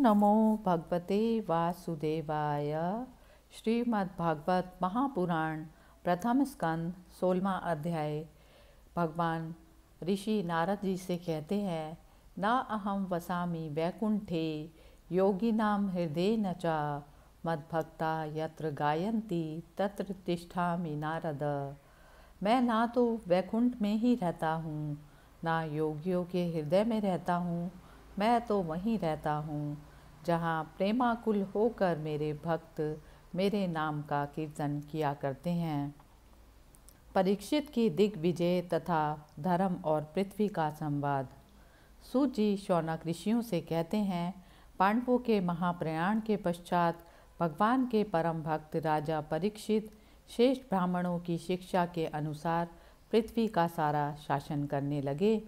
नमो भगवते वासुदेवाय। श्रीमद्भागवत महापुराण प्रथम स्कंद 16वां अध्याय। भगवान ऋषि नारद जी से कहते हैं, न अहम वसामि वैकुंठे योगिनां हृदय न च मद्भक्ता यत्र गायन्ति तत्र तिष्ठामि नारद। मैं ना तो वैकुंठ में ही रहता हूँ, ना योगियों के हृदय में रहता हूँ। मैं तो वहीं रहता हूँ जहाँ प्रेमाकुल होकर मेरे भक्त मेरे नाम का कीर्तन किया करते हैं। परीक्षित की दिग्विजय तथा धर्म और पृथ्वी का संवाद। सूत जी शौनक ऋषियों से कहते हैं, पांडवों के महाप्रयाण के पश्चात भगवान के परम भक्त राजा परीक्षित श्रेष्ठ ब्राह्मणों की शिक्षा के अनुसार पृथ्वी का सारा शासन करने लगे।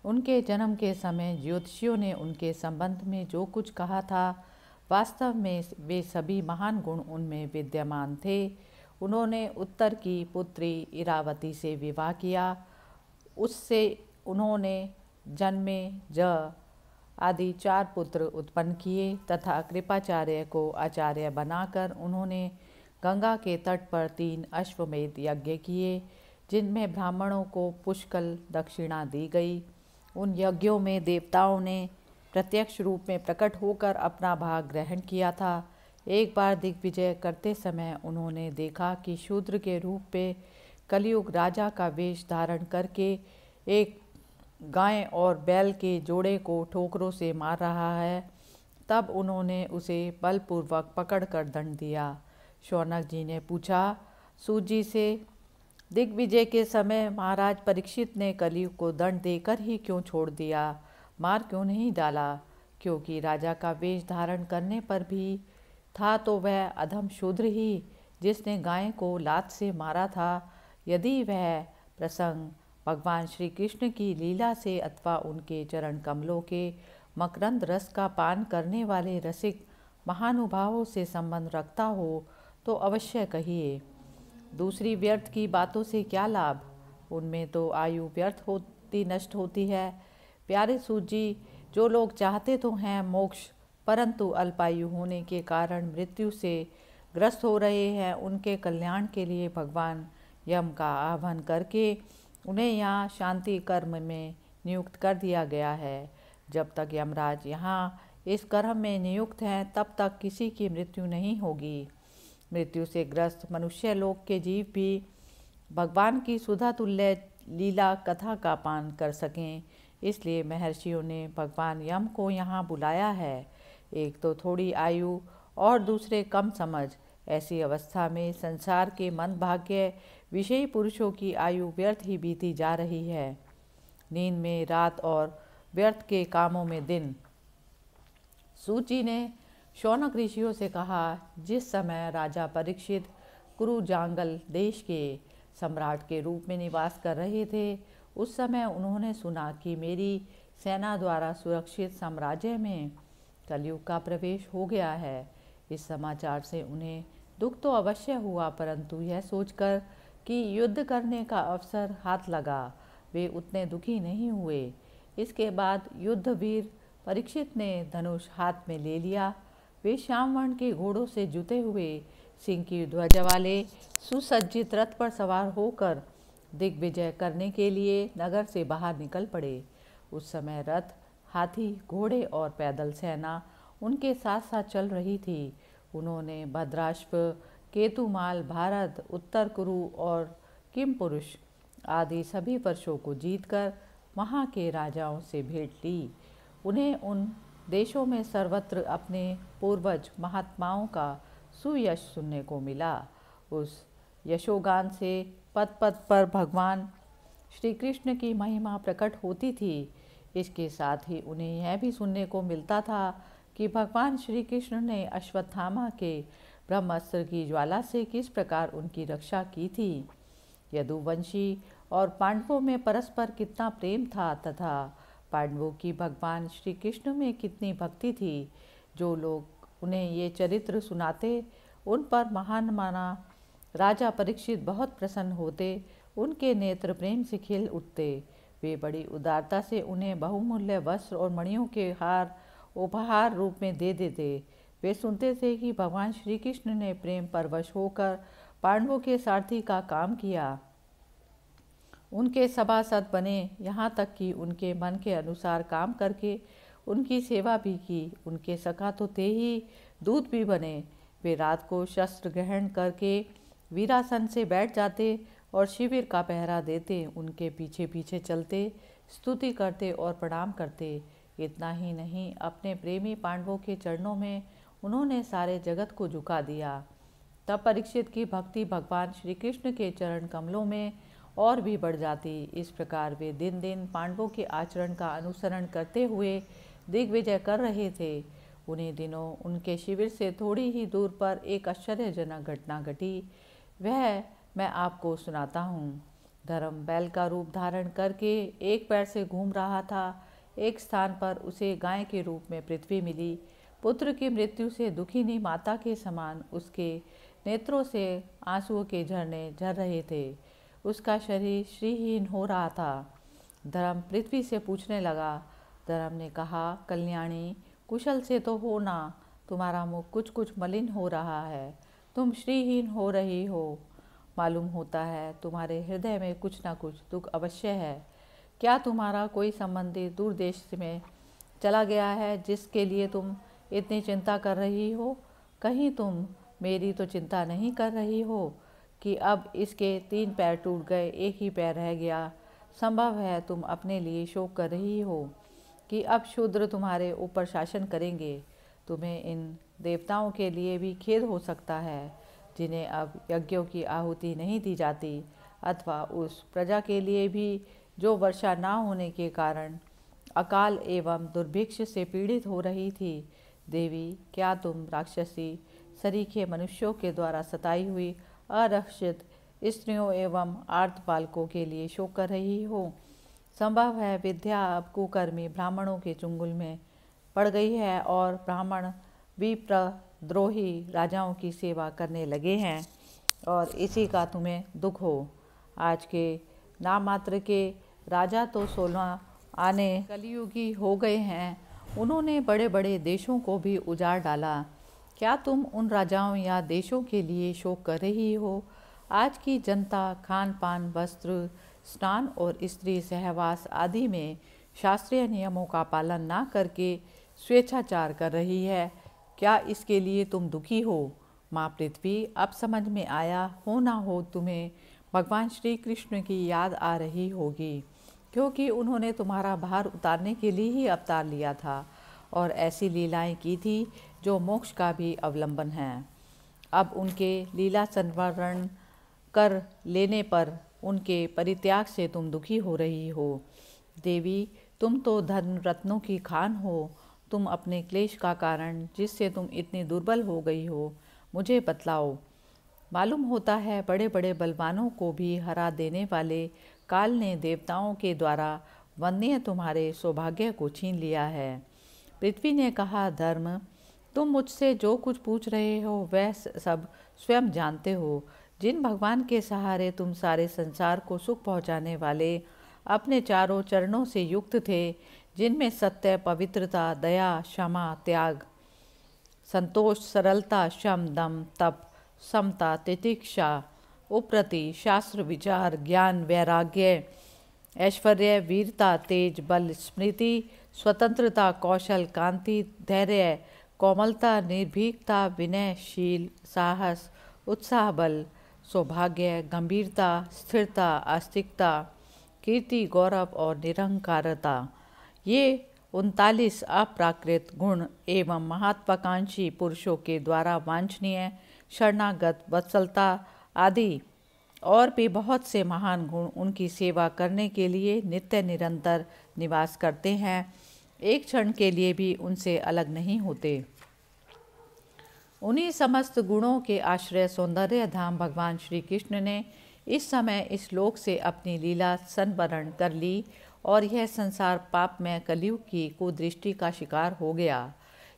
उनके जन्म के समय ज्योतिषियों ने उनके संबंध में जो कुछ कहा था, वास्तव में वे सभी महान गुण उनमें विद्यमान थे। उन्होंने उत्तर की पुत्री इरावती से विवाह किया। उससे उन्होंने जन्मे ज आदि 4 पुत्र उत्पन्न किए तथा कृपाचार्य को आचार्य बनाकर उन्होंने गंगा के तट पर 3 अश्वमेध यज्ञ किए, जिनमें ब्राह्मणों को पुष्कल दक्षिणा दी गई। उन यज्ञों में देवताओं ने प्रत्यक्ष रूप में प्रकट होकर अपना भाग ग्रहण किया था। एक बार दिग्विजय करते समय उन्होंने देखा कि शूद्र के रूप में कलयुग राजा का वेश धारण करके एक गाय और बैल के जोड़े को ठोकरों से मार रहा है। तब उन्होंने उसे बलपूर्वक पकड़कर दंड दिया। शौनक जी ने पूछा सूत जी से, दिग्विजय के समय महाराज परीक्षित ने कलयुग को दंड देकर ही क्यों छोड़ दिया, मार क्यों नहीं डाला? क्योंकि राजा का वेश धारण करने पर भी था तो वह अधम शूद्र ही जिसने गाय को लात से मारा था। यदि वह प्रसंग भगवान श्री कृष्ण की लीला से अथवा उनके चरण कमलों के मकरंद रस का पान करने वाले रसिक महानुभावों से संबंध रखता हो तो अवश्य कहिए। दूसरी व्यर्थ की बातों से क्या लाभ, उनमें तो आयु व्यर्थ होती नष्ट होती है। प्यारे सूत जी, जो लोग चाहते तो हैं मोक्ष परंतु अल्पायु होने के कारण मृत्यु से ग्रस्त हो रहे हैं, उनके कल्याण के लिए भगवान यम का आह्वान करके उन्हें यहाँ शांति कर्म में नियुक्त कर दिया गया है। जब तक यमराज यहाँ इस कर्म में नियुक्त हैं तब तक किसी की मृत्यु नहीं होगी। मृत्यु से ग्रस्त मनुष्य लोक के जीव भी भगवान की सुधा तुल्य लीला कथा का पान कर सकें, इसलिए महर्षियों ने भगवान यम को यहाँ बुलाया है। एक तो थोड़ी आयु और दूसरे कम समझ, ऐसी अवस्था में संसार के मंदभाग्य विषयी पुरुषों की आयु व्यर्थ ही बीती जा रही है। नींद में रात और व्यर्थ के कामों में दिन। सूत जी ने शौनक ऋषियों से कहा, जिस समय राजा परीक्षित कुरुजांगल देश के सम्राट के रूप में निवास कर रहे थे, उस समय उन्होंने सुना कि मेरी सेना द्वारा सुरक्षित साम्राज्य में कलयुग का प्रवेश हो गया है। इस समाचार से उन्हें दुख तो अवश्य हुआ, परंतु यह सोचकर कि युद्ध करने का अवसर हाथ लगा, वे उतने दुखी नहीं हुए। इसके बाद युद्धवीर परीक्षित ने धनुष हाथ में ले लिया। वे श्याम वर्ण के घोड़ों से जुते हुए सिंह की ध्वज वाले सुसज्जित रथ पर सवार होकर दिग्विजय करने के लिए नगर से बाहर निकल पड़े। उस समय रथ, हाथी, घोड़े और पैदल सेना उनके साथ साथ चल रही थी। उन्होंने भद्राश्व, केतुमाल, भारत, उत्तर कुरु और किमपुरुष आदि सभी वर्षों को जीतकर वहाँ के राजाओं से भेंट ली। उन्हें उन देशों में सर्वत्र अपने पूर्वज महात्माओं का सुयश सुनने को मिला। उस यशोगान से पद पद पर भगवान श्री कृष्ण की महिमा प्रकट होती थी। इसके साथ ही उन्हें यह भी सुनने को मिलता था कि भगवान श्री कृष्ण ने अश्वत्थामा के ब्रह्मास्त्र की ज्वाला से किस प्रकार उनकी रक्षा की थी। यदुवंशी और पांडवों में परस्पर कितना प्रेम था तथा पांडवों की भगवान श्री कृष्ण में कितनी भक्ति थी। जो लोग उन्हें ये चरित्र सुनाते उन पर महान माना राजा परीक्षित बहुत प्रसन्न होते, उनके नेत्र प्रेम से खिल उठते। वे बड़ी उदारता से उन्हें बहुमूल्य वस्त्र और मणियों के हार उपहार रूप में दे देते। वे सुनते थे कि भगवान श्री कृष्ण ने प्रेम परवश होकर पांडवों के सारथी का काम किया, उनके सभासद बने, यहाँ तक कि उनके मन के अनुसार काम करके उनकी सेवा भी की। उनके सखा तो थे ही, दूत भी बने। वे रात को शस्त्र ग्रहण करके वीरासन से बैठ जाते और शिविर का पहरा देते, उनके पीछे पीछे चलते, स्तुति करते और प्रणाम करते। इतना ही नहीं, अपने प्रेमी पांडवों के चरणों में उन्होंने सारे जगत को झुका दिया। तब परीक्षित की भक्ति भगवान श्री कृष्ण के चरण कमलों में और भी बढ़ जाती। इस प्रकार वे दिन दिन पांडवों के आचरण का अनुसरण करते हुए दिग्विजय कर रहे थे। उन्हीं दिनों उनके शिविर से थोड़ी ही दूर पर एक आश्चर्यजनक घटना घटी। वह मैं आपको सुनाता हूँ। धर्म बैल का रूप धारण करके एक पैर से घूम रहा था। एक स्थान पर उसे गाय के रूप में पृथ्वी मिली। पुत्र की मृत्यु से दुखिनी माता के समान उसके नेत्रों से आंसुओं के झरने झर रहे थे। उसका शरीर श्रीहीन हो रहा था। धर्म पृथ्वी से पूछने लगा। धर्म ने कहा, कल्याणी, कुशल से तो हो ना, तुम्हारा मुख कुछ कुछ मलिन हो रहा है, तुम श्रीहीन हो रही हो। मालूम होता है तुम्हारे हृदय में कुछ न कुछ दुख अवश्य है। क्या तुम्हारा कोई संबंधी दूर देश में चला गया है जिसके लिए तुम इतनी चिंता कर रही हो? कहीं तुम मेरी तो चिंता नहीं कर रही हो कि अब इसके 3 पैर टूट गए, एक ही पैर रह गया। संभव है तुम अपने लिए शोक कर रही हो कि अब शूद्र तुम्हारे ऊपर शासन करेंगे। तुम्हें इन देवताओं के लिए भी खेद हो सकता है जिन्हें अब यज्ञों की आहुति नहीं दी जाती, अथवा उस प्रजा के लिए भी जो वर्षा ना होने के कारण अकाल एवं दुर्भिक्ष से पीड़ित हो रही थी। देवी, क्या तुम राक्षसी सरीखे मनुष्यों के द्वारा सताई हुई अरक्षित स्त्रियों एवं आर्त बालकों के लिए शोक कर रही हो? संभव है विद्या अब कुकर्मी ब्राह्मणों के चुंगल में पड़ गई है और ब्राह्मण विप्रद्रोही राजाओं की सेवा करने लगे हैं और इसी का तुम्हें दुख हो। आज के नाम मात्र के राजा तो 16 आने कलियुगी हो गए हैं। उन्होंने बड़े बड़े देशों को भी उजाड़ डाला। क्या तुम उन राजाओं या देशों के लिए शोक कर रही हो? आज की जनता खान पान, वस्त्र, स्नान और स्त्री सहवास आदि में शास्त्रीय नियमों का पालन ना करके स्वेच्छाचार कर रही है। क्या इसके लिए तुम दुखी हो? माँ पृथ्वी, अब समझ में आया हो ना हो तुम्हें भगवान श्री कृष्ण की याद आ रही होगी, क्योंकि उन्होंने तुम्हारा भार उतारने के लिए ही अवतार लिया था और ऐसी लीलाएं की थी जो मोक्ष का भी अवलंबन है। अब उनके लीला संवरण कर लेने पर उनके परित्याग से तुम दुखी हो रही हो। देवी, तुम तो धन रत्नों की खान हो। तुम अपने क्लेश का कारण जिससे तुम इतनी दुर्बल हो गई हो मुझे बतलाओ। मालूम होता है बड़े बड़े बलवानों को भी हरा देने वाले काल ने देवताओं के द्वारा वंदनीय तुम्हारे सौभाग्य को छीन लिया है। पृथ्वी ने कहा, धर्म, तुम मुझसे जो कुछ पूछ रहे हो वह सब स्वयं जानते हो। जिन भगवान के सहारे तुम सारे संसार को सुख पहुँचाने वाले अपने चारों चरणों से युक्त थे, जिनमें सत्य, पवित्रता, दया, क्षमा, त्याग, संतोष, सरलता, शम, दम, तप, समता, तितिक्षा, उप्रति, शास्त्र विचार, ज्ञान, वैराग्य, ऐश्वर्य, वीरता, तेज, बल, स्मृति, स्वतंत्रता, कौशल, कांति, धैर्य, कोमलता, निर्भीकता, विनय, शील, साहस, उत्साह, बल, सौभाग्य, गंभीरता, स्थिरता, आस्तिकता, कीर्ति, गौरव और निरंकारता, ये 39 अप्राकृत गुण एवं महत्वाकांक्षी पुरुषों के द्वारा वांछनीय शरणागत वत्सलता आदि और भी बहुत से महान गुण उनकी सेवा करने के लिए नित्य निरंतर निवास करते हैं, एक क्षण के लिए भी उनसे अलग नहीं होते। उन्हीं समस्त गुणों के आश्रय सौंदर्य धाम भगवान श्री कृष्ण ने इस समय इस लोक से अपनी लीला संवरण कर ली और यह संसार पाप में कलयुग की कुदृष्टि का शिकार हो गया।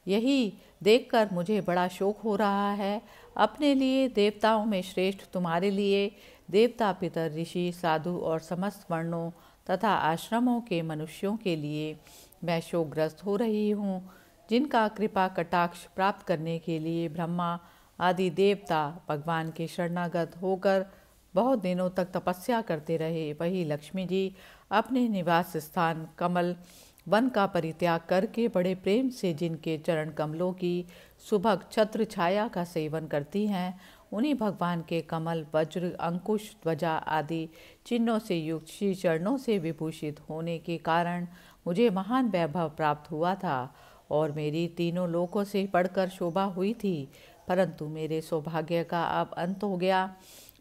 यही देखकर मुझे बड़ा शोक हो रहा है। अपने लिए देवताओं में श्रेष्ठ तुम्हारे लिए देवता, पितर, ऋषि, साधु और समस्त वर्णों तथा आश्रमों के मनुष्यों के लिए मैं शोकग्रस्त हो रही हूँ। जिनका कृपा कटाक्ष प्राप्त करने के लिए ब्रह्मा आदि देवता भगवान के शरणागत होकर बहुत दिनों तक तपस्या करते रहे, वही लक्ष्मी जी अपने निवास स्थान कमल वन का परित्याग करके बड़े प्रेम से जिनके चरण कमलों की सुभग छत्र छाया का सेवन करती हैं, उन्हीं भगवान के कमल वज्र अंकुश ध्वजा आदि चिन्हों से युक्त श्री चरणों से विभूषित होने के कारण मुझे महान वैभव प्राप्त हुआ था और मेरी तीनों लोकों से बढ़कर शोभा हुई थी। परंतु मेरे सौभाग्य का अब अंत हो गया।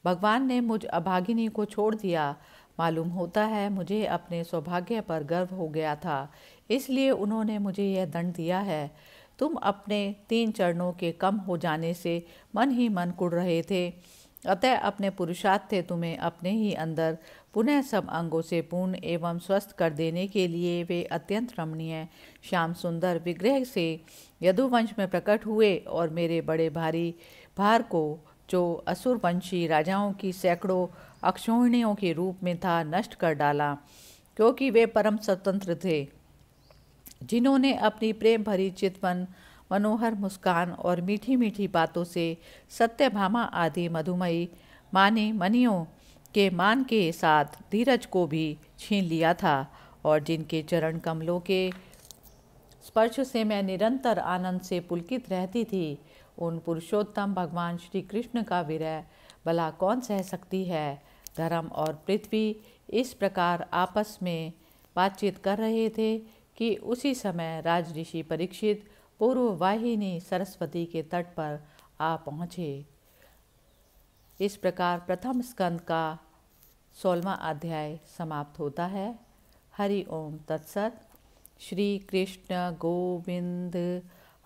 भगवान ने मुझ अभागिनी को छोड़ दिया। मालूम होता है मुझे अपने सौभाग्य पर गर्व हो गया था, इसलिए उन्होंने मुझे यह दंड दिया है। तुम अपने 3 चरणों के कम हो जाने से मन ही मन कुढ़ रहे थे, अतः अपने पुरुषार्थ थे तुम्हें अपने ही अंदर पुनः सब अंगों से पूर्ण एवं स्वस्थ कर देने के लिए वे अत्यंत रमणीय श्याम सुंदर विग्रह से यदुवंश में प्रकट हुए और मेरे बड़े भारी भार को, जो असुर वंशी राजाओं की सैकड़ों अक्षौहिणियों के रूप में था, नष्ट कर डाला, क्योंकि वे परम स्वतंत्र थे, जिन्होंने अपनी प्रेम भरी चितवन मनोहर मुस्कान और मीठी मीठी बातों से सत्यभामा आदि मधुमयी मानी मनियों के मान के साथ धीरज को भी छीन लिया था और जिनके चरण कमलों के स्पर्श से मैं निरंतर आनंद से पुलकित रहती थी। उन पुरुषोत्तम भगवान श्री कृष्ण का विरह भला कौन सह सकती है। धर्म और पृथ्वी इस प्रकार आपस में बातचीत कर रहे थे कि उसी समय राज ऋषि परीक्षित पूर्व वाहिनी सरस्वती के तट पर आ पहुँचे। इस प्रकार प्रथम स्कंद का 16वां अध्याय समाप्त होता है। हरि ओम तत्सत। श्री कृष्ण गोविंद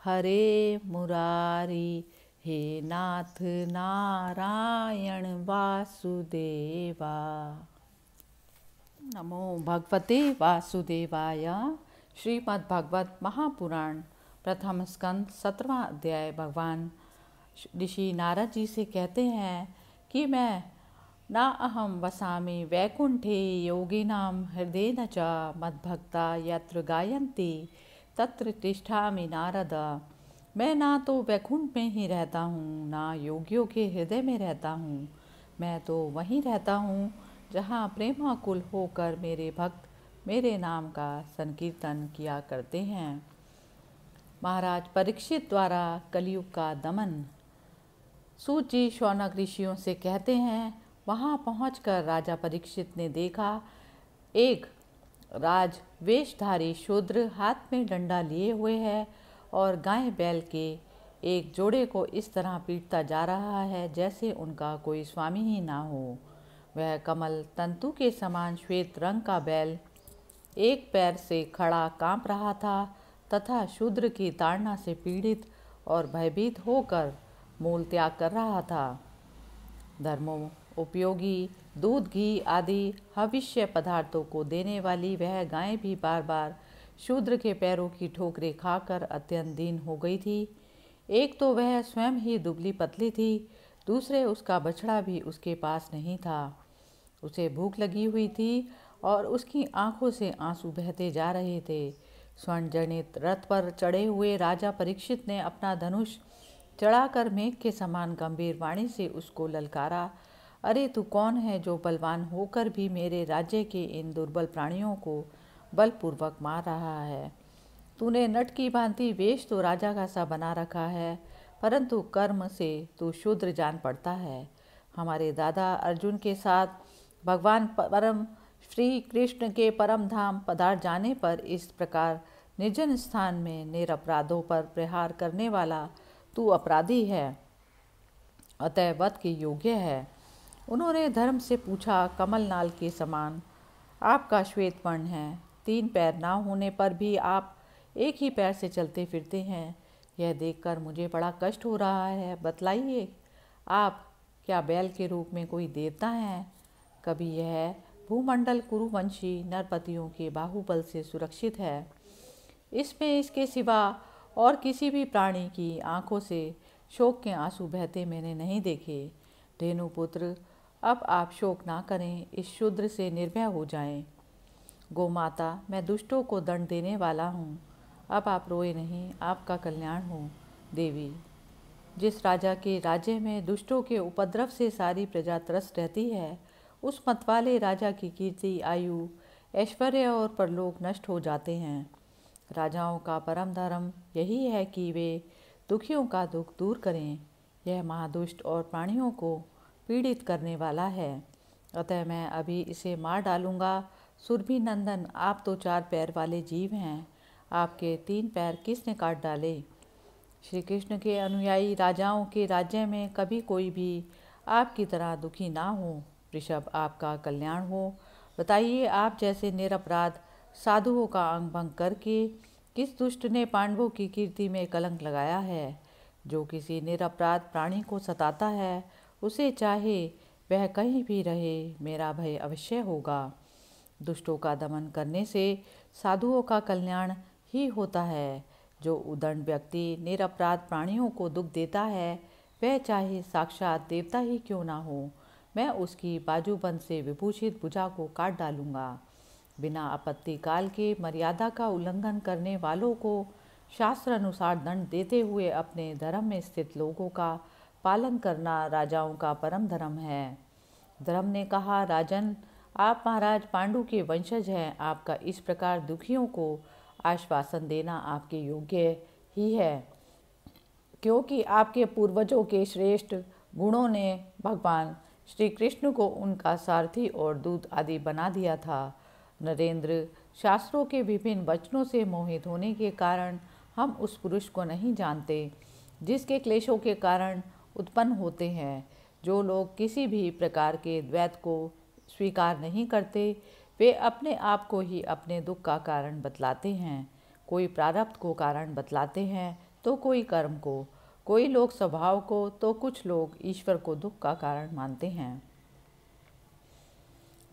हरे मुरारी, हे नाथ नारायण वासुदेवा। नमो भगवते वासुदेवाय। श्रीमद्भागवत महापुराण प्रथम स्कंद 17वां अध्याय। भगवान ऋषि नारद जी से कहते हैं कि मैं ना अहम वसामि वैकुंठे योगिनां हृदयेन च मद्भक्ता यत्र गायन्ति तत्र तिष्ठामि नारद। मैं ना तो वैकुंठ में ही रहता हूँ, ना योगियों के हृदय में रहता हूँ। मैं तो वहीं रहता हूँ जहाँ प्रेमाकुल होकर मेरे भक्त मेरे नाम का संकीर्तन किया करते हैं। महाराज परीक्षित द्वारा कलयुग का दमन। सूत जी शौनक ऋषियों से कहते हैं, वहाँ पहुंचकर राजा परीक्षित ने देखा एक राज वेशधारी शूद्र हाथ में डंडा लिए हुए है और गाय बैल के एक जोड़े को इस तरह पीटता जा रहा है जैसे उनका कोई स्वामी ही ना हो। वह कमल तंतु के समान श्वेत रंग का बैल एक पैर से खड़ा कांप रहा था तथा शूद्र की ताड़ना से पीड़ित और भयभीत होकर मूल त्याग कर रहा था। धर्मों उपयोगी दूध घी आदि हविष्य पदार्थों को देने वाली वह गाय भी बार बार शूद्र के पैरों की ठोकरें खाकर अत्यंत दीन हो गई थी। एक तो वह स्वयं ही दुबली पतली थी, दूसरे उसका बछड़ा भी उसके पास नहीं था। उसे भूख लगी हुई थी और उसकी आंखों से आंसू बहते जा रहे थे। स्वर्ण जनित रथ पर चढ़े हुए राजा परीक्षित ने अपना धनुष चढ़ाकर मेघ के समान गंभीर वाणी से उसको ललकारा, अरे तू कौन है जो बलवान होकर भी मेरे राज्य के इन दुर्बल प्राणियों को बलपूर्वक मार रहा है। तूने नट की भांति वेश तो राजा का सा बना रखा है, परंतु कर्म से तू शूद्र जान पड़ता है। हमारे दादा अर्जुन के साथ भगवान परम श्री कृष्ण के परम धाम पधार जाने पर इस प्रकार निर्जन स्थान में निरपराधों पर प्रहार करने वाला तू अपराधी है, अतः वध के योग्य है। उन्होंने धर्म से पूछा, कमल नाल के समान आपका श्वेत वर्ण है, 3 पैर ना होने पर भी आप एक ही पैर से चलते फिरते हैं। यह देखकर मुझे बड़ा कष्ट हो रहा है। बतलाइए, आप क्या बैल के रूप में कोई देवता हैं? कभी यह भूमंडल कुरुवंशी नरपतियों के बाहुबल से सुरक्षित है। इसमें इसके सिवा और किसी भी प्राणी की आंखों से शोक के आंसू बहते मैंने नहीं देखे। धेनुपुत्र, अब आप शोक ना करें, इस शूद्र से निर्भय हो जाएं। गोमाता, मैं दुष्टों को दंड देने वाला हूँ। अब आप रोए नहीं, आपका कल्याण हो। देवी, जिस राजा के राज्य में दुष्टों के उपद्रव से सारी प्रजा त्रस्त रहती है, उस मतवाले राजा की कीर्ति, आयु, ऐश्वर्य और परलोक नष्ट हो जाते हैं। राजाओं का परम धर्म यही है कि वे दुखियों का दुख दूर करें। यह महादुष्ट और प्राणियों को पीड़ित करने वाला है, अतः मैं अभी इसे मार डालूंगा। सुरभि नंदन, आप तो 4 पैर वाले जीव हैं, आपके 3 पैर किसने काट डाले? श्री कृष्ण के अनुयायी राजाओं के राज्य में कभी कोई भी आपकी तरह दुखी ना हो। ऋषभ, आपका कल्याण हो। बताइए, आप जैसे निरपराध साधुओं का अंग भंग करके किस दुष्ट ने पांडवों की कीर्ति में कलंक लगाया है? जो किसी निरपराध प्राणी को सताता है, उसे चाहे वह कहीं भी रहे, मेरा भय अवश्य होगा। दुष्टों का दमन करने से साधुओं का कल्याण ही होता है। जो उदंड व्यक्ति निरपराध प्राणियों को दुख देता है, वह चाहे साक्षात देवता ही क्यों ना हो, मैं उसकी बाजूबंद से विभूषित भुजा को काट डालूंगा। बिना आपत्ति काल के मर्यादा का उल्लंघन करने वालों को शास्त्र अनुसार दंड देते हुए अपने धर्म में स्थित लोगों का पालन करना राजाओं का परम धर्म है। धर्म ने कहा, राजन, आप महाराज पांडु के वंशज हैं, आपका इस प्रकार दुखियों को आश्वासन देना आपके योग्य ही है, क्योंकि आपके पूर्वजों के श्रेष्ठ गुणों ने भगवान श्री कृष्ण को उनका सारथी और दूत आदि बना दिया था। नरेंद्र, शास्त्रों के विभिन्न वचनों से मोहित होने के कारण हम उस पुरुष को नहीं जानते जिसके क्लेशों के कारण उत्पन्न होते हैं। जो लोग किसी भी प्रकार के द्वैत को स्वीकार नहीं करते, वे अपने आप को ही अपने दुख का कारण बतलाते हैं। कोई प्रारब्ध को कारण बतलाते हैं तो कोई कर्म को, कोई लोग स्वभाव को, तो कुछ लोग ईश्वर को दुख का कारण मानते हैं।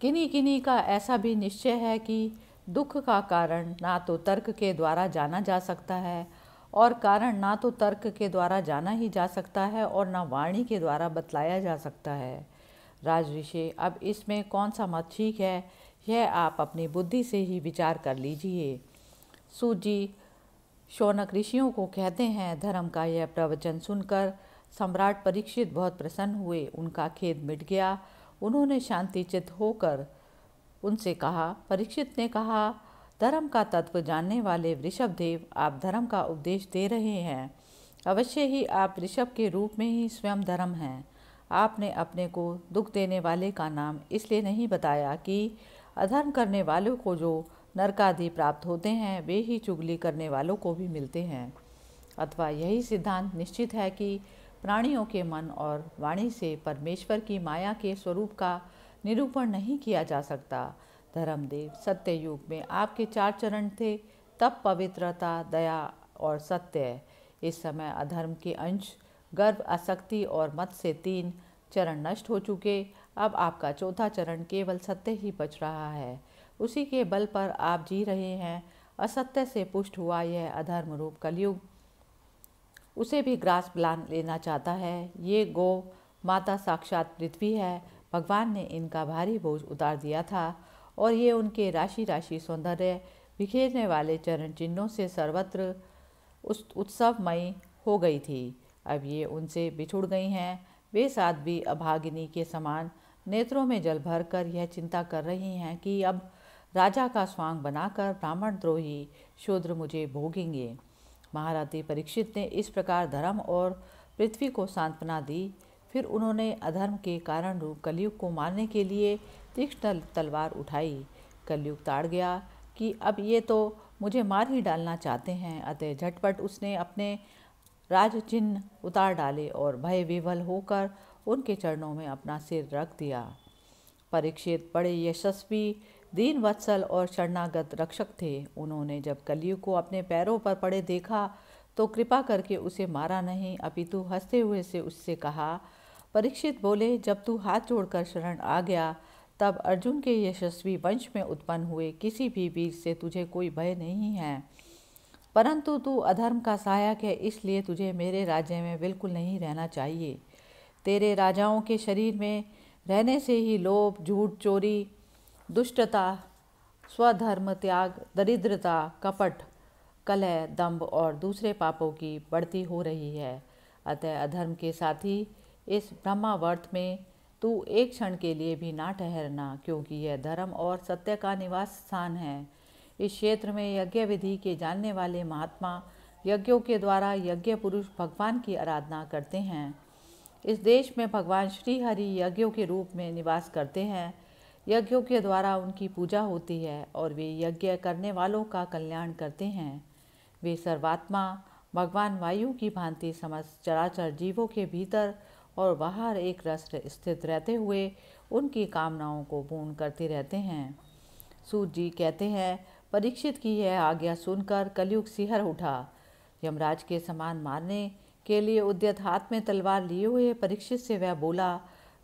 किन्हीं किन्हीं का ऐसा भी निश्चय है कि दुख का कारण ना तो तर्क के द्वारा जाना जा सकता है, और कारण ना तो तर्क के द्वारा जाना ही जा सकता है और ना वाणी के द्वारा बतलाया जा सकता है। राजऋषि, अब इसमें कौन सा मत ठीक है, यह आप अपनी बुद्धि से ही विचार कर लीजिए। सूत जी शौनक ऋषियों को कहते हैं, धर्म का यह प्रवचन सुनकर सम्राट परीक्षित बहुत प्रसन्न हुए, उनका खेद मिट गया। उन्होंने शांतिचित होकर उनसे कहा, परीक्षित ने कहा, धर्म का तत्व जानने वाले वृषभ देव, आप धर्म का उपदेश दे रहे हैं। अवश्य ही आप वृषभ के रूप में ही स्वयं धर्म हैं। आपने अपने को दुख देने वाले का नाम इसलिए नहीं बताया कि अधर्म करने वालों को जो नरकादि प्राप्त होते हैं, वे ही चुगली करने वालों को भी मिलते हैं। अथवा यही सिद्धांत निश्चित है कि प्राणियों के मन और वाणी से परमेश्वर की माया के स्वरूप का निरूपण नहीं किया जा सकता। धर्मदेव, सत्य युग में आपके 4 चरण थे, तप, पवित्रता, दया और सत्य। इस समय अधर्म के अंश, गर्भ, आसक्ति और मत से 3 चरण नष्ट हो चुके। अब आपका 4था चरण केवल सत्य ही बच रहा है, उसी के बल पर आप जी रहे हैं। असत्य से पुष्ट हुआ यह अधर्म रूप कलयुग उसे भी ग्रास लेना चाहता है। ये गो माता साक्षात पृथ्वी है। भगवान ने इनका भारी बोझ उतार दिया था और ये उनके राशि राशि सौंदर्य बिखेरने वाले चरण चिन्हों से सर्वत्र उत्सवमयी हो गई थी। अब ये उनसे बिछुड़ गई हैं। वे साध्वी अभागिनी के समान नेत्रों में जल भरकर यह चिंता कर रही हैं कि अब राजा का स्वांग बनाकर ब्राह्मण द्रोही शूद्र मुझे भोगेंगे। महारथी परीक्षित ने इस प्रकार धर्म और पृथ्वी को सांत्वना दी। फिर उन्होंने अधर्म के कारण रूप कलयुग को मारने के लिए तीक्ष्ण तलवार उठाई। कलयुग ताड़ गया कि अब ये तो मुझे मार ही डालना चाहते हैं, अतः झटपट उसने अपने राज चिन्ह उतार डाले और भय विवल होकर उनके चरणों में अपना सिर रख दिया। परीक्षित बड़े यशस्वी, दीन वत्सल और शरणागत रक्षक थे। उन्होंने जब कलयुग को अपने पैरों पर पड़े देखा तो कृपा करके उसे मारा नहीं, अपितु हंसते हुए से उससे कहा। परीक्षित बोले, जब तू हाथ जोड़कर शरण आ गया, तब अर्जुन के यशस्वी वंश में उत्पन्न हुए किसी भी वीर से तुझे कोई भय नहीं है, परंतु तू अधर्म का सहायक है, इसलिए तुझे मेरे राज्य में बिल्कुल नहीं रहना चाहिए। तेरे राजाओं के शरीर में रहने से ही लोभ, झूठ, चोरी, दुष्टता, स्वधर्म त्याग, दरिद्रता, कपट, कलह, दंभ और दूसरे पापों की बढ़ती हो रही है। अतः अधर्म के साथी इस ब्रह्मावर्त में तू एक क्षण के लिए भी ना ठहरना, क्योंकि यह धर्म और सत्य का निवास स्थान है। इस क्षेत्र में यज्ञ विधि के जानने वाले महात्मा यज्ञों के द्वारा यज्ञ पुरुष भगवान की आराधना करते हैं। इस देश में भगवान श्री हरि यज्ञों के रूप में निवास करते हैं। यज्ञों के द्वारा उनकी पूजा होती है और वे यज्ञ करने वालों का कल्याण करते हैं। वे सर्वात्मा भगवान वायु की भांति समस्त चराचर जीवों के भीतर और बाहर एक रस स्थित रहते हुए उनकी कामनाओं को पूर्ण करते रहते हैं। सूत जी कहते हैं, परीक्षित की यह आज्ञा सुनकर कलयुग सिहर उठा। यमराज के समान मारने के लिए उद्यत हाथ में तलवार लिए हुए परीक्षित से वह बोला।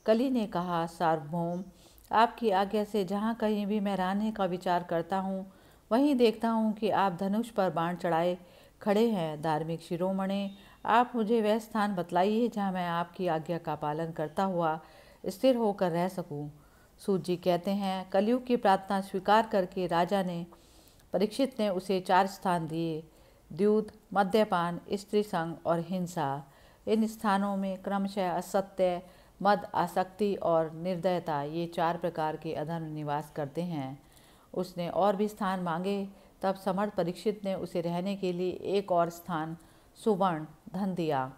कली ने कहा, सार्वभौम, आपकी आज्ञा से जहाँ कहीं भी मैं रहने का विचार करता हूँ, वहीं देखता हूँ कि आप धनुष पर बाण चढ़ाए खड़े हैं। धार्मिक शिरोमणि, आप मुझे वह स्थान बतलाइए जहाँ मैं आपकी आज्ञा का पालन करता हुआ स्थिर होकर रह सकूँ। सूत जी कहते हैं, कलयुग की प्रार्थना स्वीकार करके राजा ने परीक्षित ने उसे 4 स्थान दिए: द्यूत, मद्यपान, स्त्री संग और हिंसा। इन स्थानों में क्रमशः असत्य, मद, आसक्ति और निर्दयता, ये 4 प्रकार के अधर्म निवास करते हैं। उसने और भी स्थान मांगे, तब समर्थ परीक्षित ने उसे रहने के लिए एक और स्थान सुवर्ण धन दिया।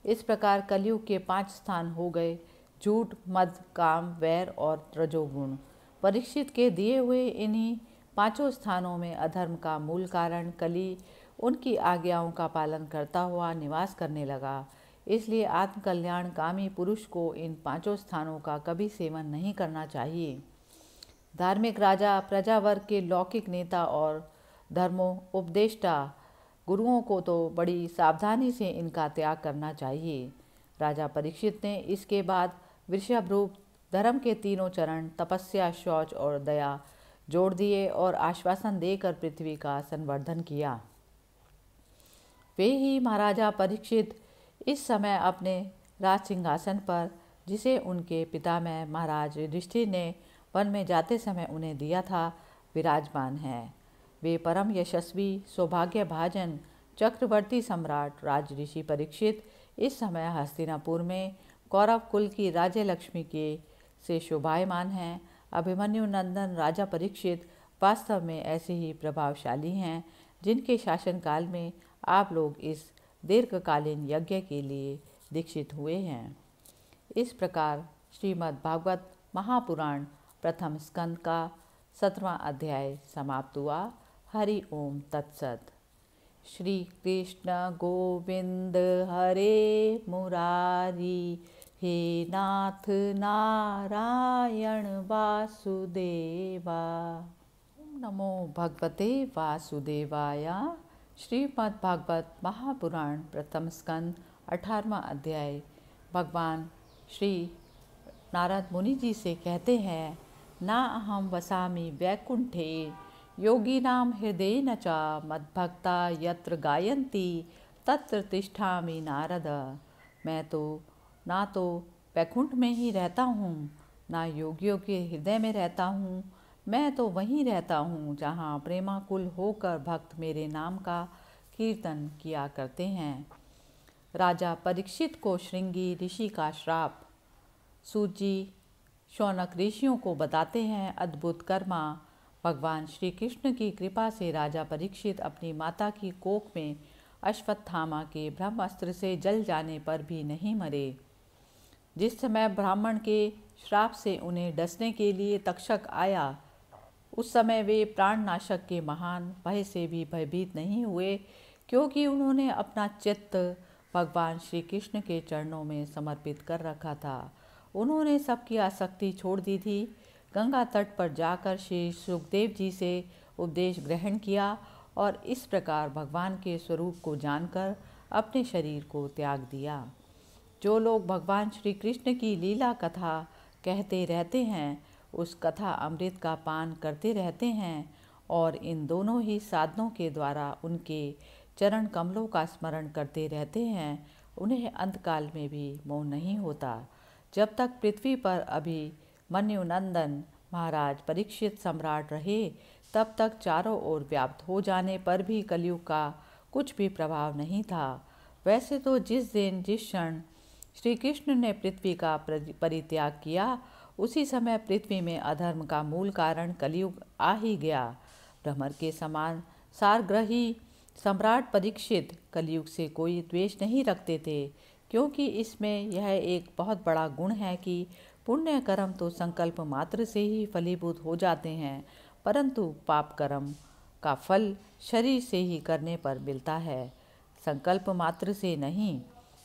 इस प्रकार कलयुग के 5 स्थान हो गए: झूठ, मद, काम, वैर और रजोगुण। परीक्षित के दिए हुए इन्हीं 5 स्थानों में अधर्म का मूल कारण कली उनकी आज्ञाओं का पालन करता हुआ निवास करने लगा। इसलिए आत्मकल्याण कामी पुरुष को इन 5 स्थानों का कभी सेवन नहीं करना चाहिए। धार्मिक राजा, प्रजावर्ग के लौकिक नेता और धर्मोपदेष्टा गुरुओं को तो बड़ी सावधानी से इनका त्याग करना चाहिए। राजा परीक्षित ने इसके बाद वृषभ रूप धर्म के 3 चरण तपस्या, शौच और दया जोड़ दिए और आश्वासन देकर पृथ्वी का संवर्धन किया। वे ही महाराजा परीक्षित इस समय अपने राज सिंहासन पर, जिसे उनके पितामह महाराज युधिष्ठिर ने वन में जाते समय उन्हें दिया था, विराजमान हैं। वे परम यशस्वी, सौभाग्य भाजन, चक्रवर्ती सम्राट राज ऋषि परीक्षित इस समय हस्तिनापुर में कौरव कुल की राज्य लक्ष्मी के से शोभायमान हैं। अभिमन्यु नंदन राजा परीक्षित वास्तव में ऐसे ही प्रभावशाली हैं, जिनके शासनकाल में आप लोग इस दीर्घकालीन यज्ञ के लिए दीक्षित हुए हैं। इस प्रकार श्रीमद् भागवत महापुराण प्रथम स्कंद का 17वां अध्याय समाप्त हुआ। हरि ओम तत्सत। श्री कृष्ण गोविंद हरे मुरारी, हे नाथ नारायण वासुदेवा। ओम नमो भगवते वासुदेवाय। श्रीमद् भागवत महापुराण प्रथम स्कंद 18वां अध्याय। भगवान श्री नारद मुनि जी से कहते हैं, ना अहम वसामि वैकुंठे योगिनां हृदयेन च मद्भक्ता यत्र गायन्ति तत्र तिष्ठामि नारद। मैं तो ना तो वैकुंठ में ही रहता हूँ, ना योगियों के हृदय में रहता हूँ। मैं तो वहीं रहता हूँ जहाँ प्रेमाकुल होकर भक्त मेरे नाम का कीर्तन किया करते हैं। राजा परीक्षित को श्रृंगी ऋषि का श्राप। सूत जी शौनक ऋषियों को बताते हैं अद्भुत कर्मा। भगवान श्री कृष्ण की कृपा से राजा परीक्षित अपनी माता की कोख में अश्वत्थामा के ब्रह्मास्त्र से जल जाने पर भी नहीं मरे। जिस समय ब्राह्मण के श्राप से उन्हें डसने के लिए तक्षक आया, उस समय वे प्राणनाशक के महान भय से भी भयभीत नहीं हुए, क्योंकि उन्होंने अपना चित्त भगवान श्री कृष्ण के चरणों में समर्पित कर रखा था। उन्होंने सबकी आसक्ति छोड़ दी थी। गंगा तट पर जाकर श्री सुखदेव जी से उपदेश ग्रहण किया और इस प्रकार भगवान के स्वरूप को जानकर अपने शरीर को त्याग दिया। जो लोग भगवान श्री कृष्ण की लीला कथा कहते रहते हैं, उस कथा अमृत का पान करते रहते हैं और इन दोनों ही साधनों के द्वारा उनके चरण कमलों का स्मरण करते रहते हैं, उन्हें अंतकाल में भी मोह नहीं होता। जब तक पृथ्वी पर अभिमन्यु नंदन महाराज परीक्षित सम्राट रहे तब तक चारों ओर व्याप्त हो जाने पर भी कलयुग का कुछ भी प्रभाव नहीं था। वैसे तो जिस दिन जिस क्षण श्री कृष्ण ने पृथ्वी का परित्याग किया, उसी समय पृथ्वी में अधर्म का मूल कारण कलयुग आ ही गया। भ्रमर के समान सारग्रही सम्राट परीक्षित कलयुग से कोई द्वेष नहीं रखते थे, क्योंकि इसमें यह एक बहुत बड़ा गुण है कि पुण्य कर्म तो संकल्प मात्र से ही फलीभूत हो जाते हैं, परंतु पाप कर्म का फल शरीर से ही करने पर मिलता है, संकल्प मात्र से नहीं।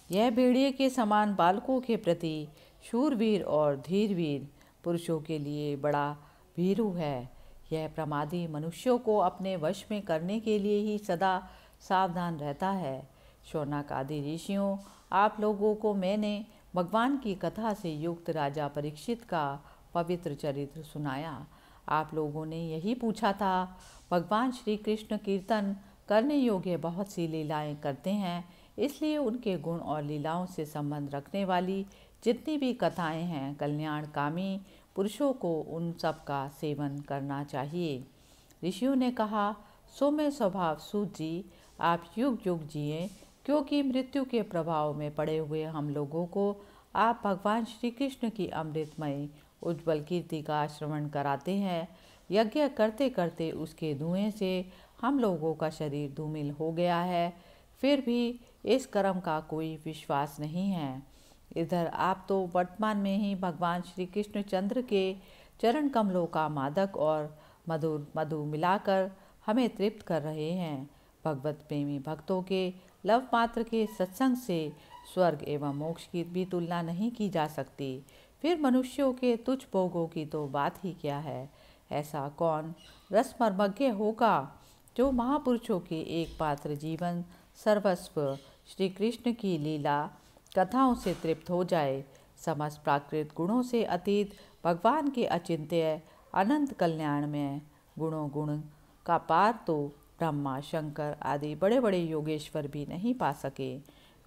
यह भेड़िए के समान बालकों के प्रति शूरवीर और धीरवीर पुरुषों के लिए बड़ा भीरू है। यह प्रमादी मनुष्यों को अपने वश में करने के लिए ही सदा सावधान रहता है। शौनक आदि ऋषियों, आप लोगों को मैंने भगवान की कथा से युक्त राजा परीक्षित का पवित्र चरित्र सुनाया। आप लोगों ने यही पूछा था, भगवान श्री कृष्ण कीर्तन करने योग्य बहुत सी लीलाएं करते हैं, इसलिए उनके गुण और लीलाओं से संबंध रखने वाली जितनी भी कथाएं हैं, कल्याणकामी पुरुषों को उन सब का सेवन करना चाहिए। ऋषियों ने कहा, सौम्य स्वभाव सूत जी, आप युग युग जिए, क्योंकि मृत्यु के प्रभाव में पड़े हुए हम लोगों को आप भगवान श्री कृष्ण की अमृतमय उज्ज्वल कीर्ति का श्रवण कराते हैं। यज्ञ करते करते उसके धुएं से हम लोगों का शरीर धूमिल हो गया है, फिर भी इस कर्म का कोई विश्वास नहीं है। इधर आप तो वर्तमान में ही भगवान श्री कृष्ण चंद्र के चरण कमलों का मादक और मधुर मधु मिलाकर हमें तृप्त कर रहे हैं। भगवत प्रेमी भक्तों के लव मात्र के सत्संग से स्वर्ग एवं मोक्ष की भी तुलना नहीं की जा सकती, फिर मनुष्यों के तुच्छ भोगों की तो बात ही क्या है। ऐसा कौन रसमर्मज्ञ होगा जो महापुरुषों के एक पात्र जीवन सर्वस्व श्री कृष्ण की लीला कथाओं से तृप्त हो जाए। समस्त प्राकृत गुणों से अतीत भगवान के अचिंत्य अनंत कल्याण में गुणों गुण का पार तो ब्रह्मा शंकर आदि बड़े बड़े योगेश्वर भी नहीं पा सके।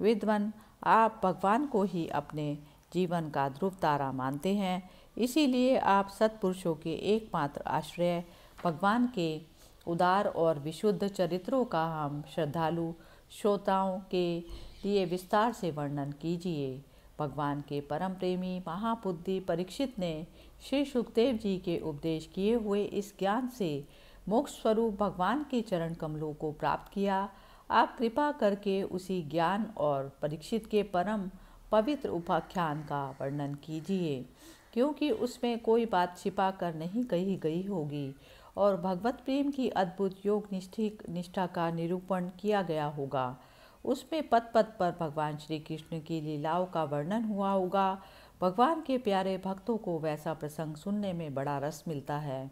विद्वान, आप भगवान को ही अपने जीवन का ध्रुव तारा मानते हैं, इसीलिए आप सत्पुरुषों के एकमात्र आश्रय भगवान के उदार और विशुद्ध चरित्रों का हम श्रद्धालु श्रोताओं के लिए विस्तार से वर्णन कीजिए। भगवान के परम प्रेमी महाबुद्धि परीक्षित ने श्री सुखदेव जी के उपदेश किए हुए इस ज्ञान से मोक्ष स्वरूप भगवान के चरण कमलों को प्राप्त किया। आप कृपा करके उसी ज्ञान और परीक्षित के परम पवित्र उपाख्यान का वर्णन कीजिए, क्योंकि उसमें कोई बात छिपा कर नहीं कही गई होगी और भगवत प्रेम की अद्भुत योग निष्ठा का निरूपण किया गया होगा। उसमें पद पद पर भगवान श्री कृष्ण की लीलाओं का वर्णन हुआ होगा। भगवान के प्यारे भक्तों को वैसा प्रसंग सुनने में बड़ा रस मिलता है।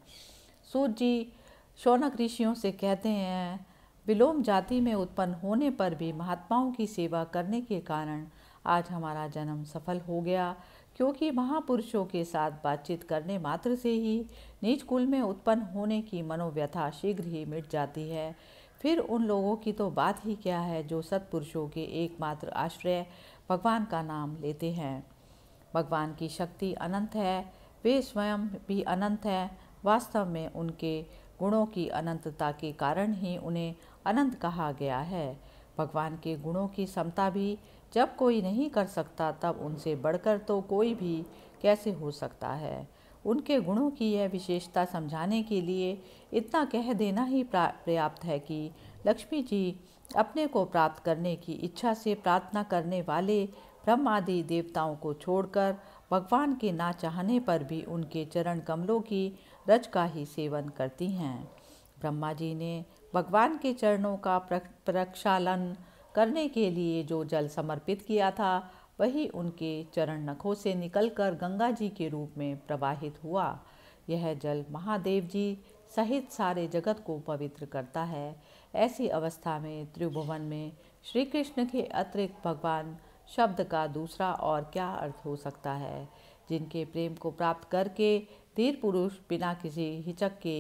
सूत जी शौनक ऋषियों से कहते हैं, विलोम जाति में उत्पन्न होने पर भी महात्माओं की सेवा करने के कारण आज हमारा जन्म सफल हो गया, क्योंकि महापुरुषों के साथ बातचीत करने मात्र से ही नीच कुल में उत्पन्न होने की मनोव्यथा शीघ्र ही मिट जाती है। फिर उन लोगों की तो बात ही क्या है जो सत्पुरुषों के एकमात्र आश्रय भगवान का नाम लेते हैं। भगवान की शक्ति अनंत है, वे स्वयं भी अनंत है। वास्तव में उनके गुणों की अनंतता के कारण ही उन्हें अनंत कहा गया है। भगवान के गुणों की समता भी जब कोई नहीं कर सकता, तब उनसे बढ़कर तो कोई भी कैसे हो सकता है। उनके गुणों की यह विशेषता समझाने के लिए इतना कह देना ही पर्याप्त है कि लक्ष्मी जी अपने को प्राप्त करने की इच्छा से प्रार्थना करने वाले ब्रह्मादि देवताओं को छोड़कर भगवान के ना चाहने पर भी उनके चरण कमलों की रज का ही सेवन करती हैं। ब्रह्मा जी ने भगवान के चरणों का प्रक्षालन करने के लिए जो जल समर्पित किया था, वही उनके चरण नखों से निकलकर गंगा जी के रूप में प्रवाहित हुआ। यह जल महादेव जी सहित सारे जगत को पवित्र करता है। ऐसी अवस्था में त्रिभुवन में श्री कृष्ण के अतिरिक्त भगवान शब्द का दूसरा और क्या अर्थ हो सकता है। जिनके प्रेम को प्राप्त करके धीर पुरुष बिना किसी हिचक के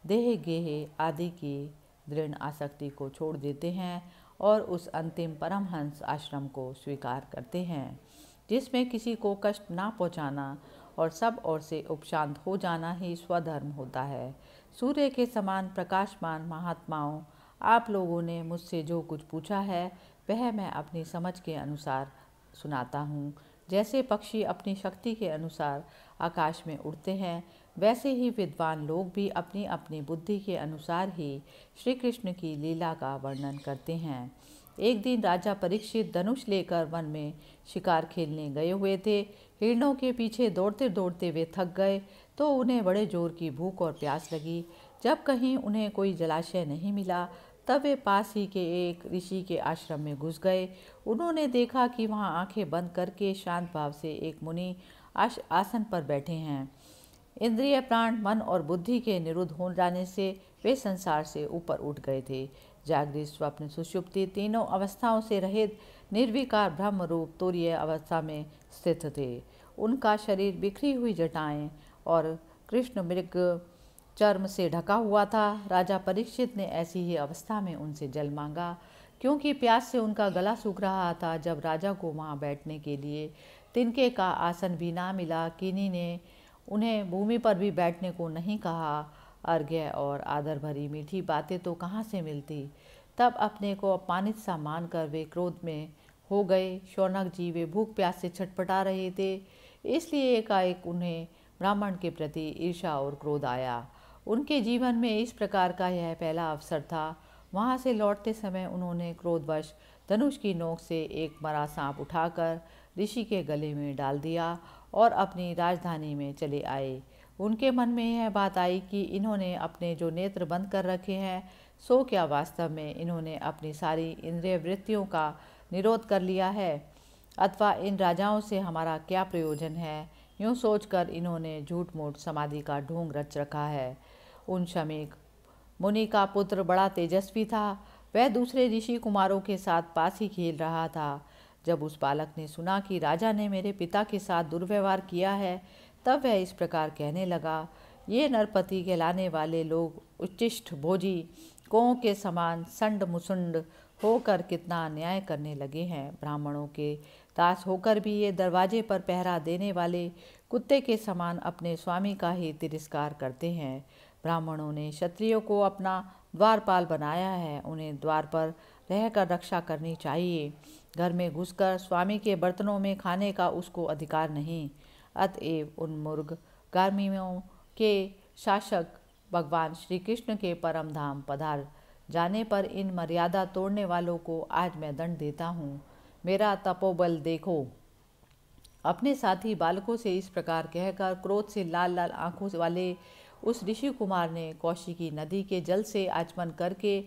देह गेह आदि की दृढ़ आसक्ति को छोड़ देते हैं और उस अंतिम परमहंस आश्रम को स्वीकार करते हैं, जिसमें किसी को कष्ट ना पहुंचाना और सब ओर से उपशांत हो जाना ही स्वधर्म होता है। सूर्य के समान प्रकाशमान महात्माओं, आप लोगों ने मुझसे जो कुछ पूछा है वह मैं अपनी समझ के अनुसार सुनाता हूँ। जैसे पक्षी अपनी शक्ति के अनुसार आकाश में उड़ते हैं, वैसे ही विद्वान लोग भी अपनी अपनी बुद्धि के अनुसार ही श्री कृष्ण की लीला का वर्णन करते हैं। एक दिन राजा परीक्षित धनुष लेकर वन में शिकार खेलने गए हुए थे। हिरणों के पीछे दौड़ते दौड़ते वे थक गए तो उन्हें बड़े जोर की भूख और प्यास लगी। जब कहीं उन्हें कोई जलाशय नहीं मिला तब वे पास ही के एक ऋषि के आश्रम में घुस गए। उन्होंने देखा कि वहाँ आंखें बंद करके शांत भाव से एक मुनि आसन पर बैठे हैं। इंद्रिय, प्राण, मन और बुद्धि के निरुद्ध हो जाने से वे संसार से ऊपर उठ गए थे। जागृत, स्वप्न, सुषुप्ति तीनों अवस्थाओं से रहित निर्विकार ब्रह्म रूप तुरीय अवस्था में स्थित थे। उनका शरीर बिखरी हुई जटाएं और कृष्ण मृग चर्म से ढका हुआ था। राजा परीक्षित ने ऐसी ही अवस्था में उनसे जल मांगा, क्योंकि प्यास से उनका गला सूख रहा था। जब राजा को वहाँ बैठने के लिए तिनके का आसन भी ना मिला, किन्हीं ने उन्हें भूमि पर भी बैठने को नहीं कहा। अर्घ्य और आदर भरी मीठी बातें तो कहाँ से मिलती। तब अपने को अपमानित सा मानकर वे क्रोध में हो गए। शौनक जी, वे भूख प्यास से छटपटा रहे थे, इसलिए एकाएक उन्हें ब्राह्मण के प्रति ईर्ष्या और क्रोध आया। उनके जीवन में इस प्रकार का यह पहला अवसर था। वहाँ से लौटते समय उन्होंने क्रोधवश धनुष की नोक से एक मरा सांप उठाकर ऋषि के गले में डाल दिया और अपनी राजधानी में चले आए। उनके मन में यह बात आई कि इन्होंने अपने जो नेत्र बंद कर रखे हैं, सो क्या वास्तव में इन्होंने अपनी सारी इंद्रिय वृत्तियों का निरोध कर लिया है, अथवा इन राजाओं से हमारा क्या प्रयोजन है। यूँ सोचकर इन्होंने झूठ मूठ समाधि का ढोंग रच रखा है। उन शमीक मुनि का पुत्र बड़ा तेजस्वी था। वह दूसरे ऋषि कुमारों के साथ पास ही खेल रहा था। जब उस बालक ने सुना कि राजा ने मेरे पिता के साथ दुर्व्यवहार किया है, तब वह इस प्रकार कहने लगा, ये नरपति कहलाने वाले लोग उच्चिष्ट भोजी कों के समान संड मुसुंड होकर कितना अन्याय करने लगे हैं। ब्राह्मणों के दास होकर भी ये दरवाजे पर पहरा देने वाले कुत्ते के समान अपने स्वामी का ही तिरस्कार करते हैं। ब्राह्मणों ने क्षत्रियों को अपना द्वारपाल बनाया है, उन्हें द्वार पर रहकर रक्षा करनी चाहिए। घर में घुसकर स्वामी के बर्तनों में खाने का उसको अधिकार नहीं। अतएव उन मूर्ख गार्मियों के शासक भगवान श्री कृष्ण के परम धाम पधार जाने पर इन मर्यादा तोड़ने वालों को आज मैं दंड देता हूँ। मेरा तपोबल देखो। अपने साथी बालकों से इस प्रकार कहकर क्रोध से लाल लाल आंखों वाले उस ऋषि कुमार ने कौशिकी नदी के जल से आचमन करके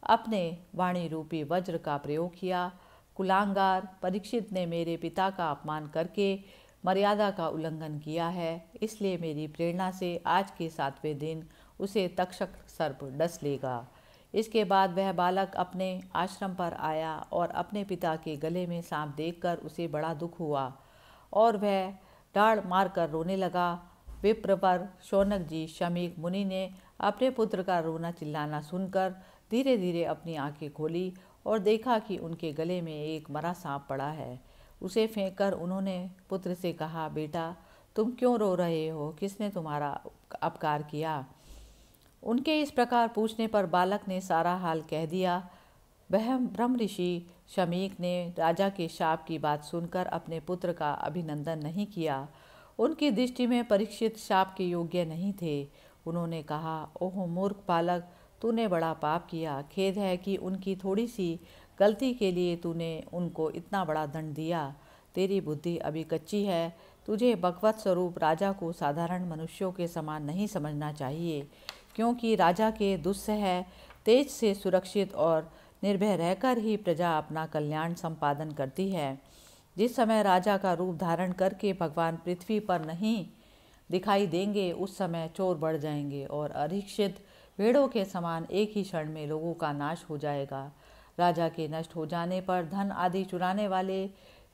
अपने वाणी रूपी वज्र का प्रयोग किया। कुलांगार परीक्षित ने मेरे पिता का अपमान करके मर्यादा का उल्लंघन किया है, इसलिए मेरी प्रेरणा से आज के 7वें दिन उसे तक्षक सर्प डस लेगा। इसके बाद वह बालक अपने आश्रम पर आया और अपने पिता के गले में सांप देखकर उसे बड़ा दुख हुआ और वह डाढ़ मारकर रोने लगा। विप्रवर, शौनक जी, शमीक मुनि ने अपने पुत्र का रोना चिल्लाना सुनकर धीरे धीरे अपनी आंखें खोली और देखा कि उनके गले में एक मरा सांप पड़ा है। उसे फेंककर उन्होंने पुत्र से कहा, बेटा तुम क्यों रो रहे हो, किसने तुम्हारा अपकार किया। उनके इस प्रकार पूछने पर बालक ने सारा हाल कह दिया। वह ब्रह्म ऋषि शमीक ने राजा के शाप की बात सुनकर अपने पुत्र का अभिनंदन नहीं किया। उनकी दृष्टि में परीक्षित शाप के योग्य नहीं थे। उन्होंने कहा, ओह मूर्ख बालक, तूने बड़ा पाप किया। खेद है कि उनकी थोड़ी सी गलती के लिए तूने उनको इतना बड़ा दंड दिया। तेरी बुद्धि अभी कच्ची है। तुझे भगवत स्वरूप राजा को साधारण मनुष्यों के समान नहीं समझना चाहिए, क्योंकि राजा के दुस्सह तेज से सुरक्षित और निर्भय रहकर ही प्रजा अपना कल्याण संपादन करती है। जिस समय राजा का रूप धारण करके भगवान पृथ्वी पर नहीं दिखाई देंगे, उस समय चोर बढ़ जाएंगे और अशिक्षित भेड़ों के समान एक ही क्षण में लोगों का नाश हो जाएगा। राजा के नष्ट हो जाने पर धन आदि चुराने वाले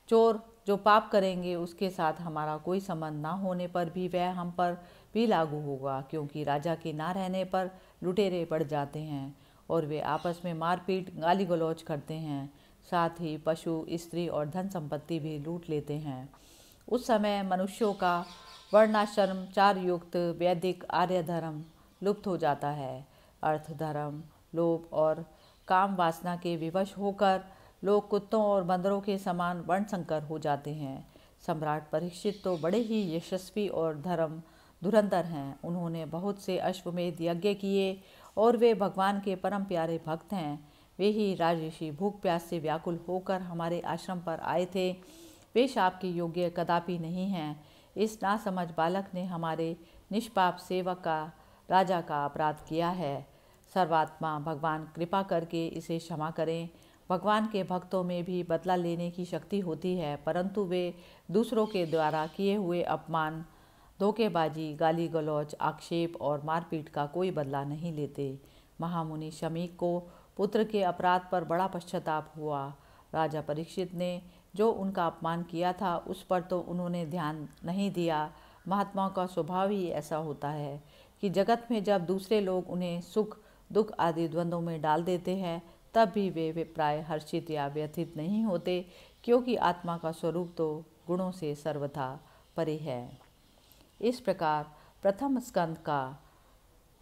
चोर जो पाप करेंगे, उसके साथ हमारा कोई संबंध ना होने पर भी वह हम पर भी लागू होगा, क्योंकि राजा के ना रहने पर लुटेरे बढ़ जाते हैं और वे आपस में मारपीट गाली गलौज करते हैं। साथ ही पशु, स्त्री और धन संपत्ति भी लूट लेते हैं। उस समय मनुष्यों का वर्णाश्रम चार युक्त वैदिक आर्य धर्म लुप्त हो जाता है। अर्थ धर्म, लोभ और काम वासना के विवश होकर लोग कुत्तों और बंदरों के समान वर्णसंकर हो जाते हैं। सम्राट परीक्षित तो बड़े ही यशस्वी और धर्म धुरंधर हैं। उन्होंने बहुत से अश्वमेध यज्ञ किए और वे भगवान के परम प्यारे भक्त हैं। वे ही राजऋषि भूख प्यास से व्याकुल होकर हमारे आश्रम पर आए थे। वे शाप के योग्य कदापि नहीं हैं। इस नासमझ बालक ने हमारे निष्पाप सेवक का राजा का अपराध किया है। सर्वात्मा भगवान कृपा करके इसे क्षमा करें। भगवान के भक्तों में भी बदला लेने की शक्ति होती है, परंतु वे दूसरों के द्वारा किए हुए अपमान, धोखेबाजी, गाली गलौज, आक्षेप और मारपीट का कोई बदला नहीं लेते। महामुनि शमीक को पुत्र के अपराध पर बड़ा पश्चाताप हुआ। राजा परीक्षित ने जो उनका अपमान किया था उस पर तो उन्होंने ध्यान नहीं दिया। महात्माओं का स्वभाव ही ऐसा होता है कि जगत में जब दूसरे लोग उन्हें सुख दुख आदि द्वंद्वों में डाल देते हैं तब भी वे प्राय हर्षित या व्यथित नहीं होते, क्योंकि आत्मा का स्वरूप तो गुणों से सर्वथा परे है। इस प्रकार प्रथम स्कंद का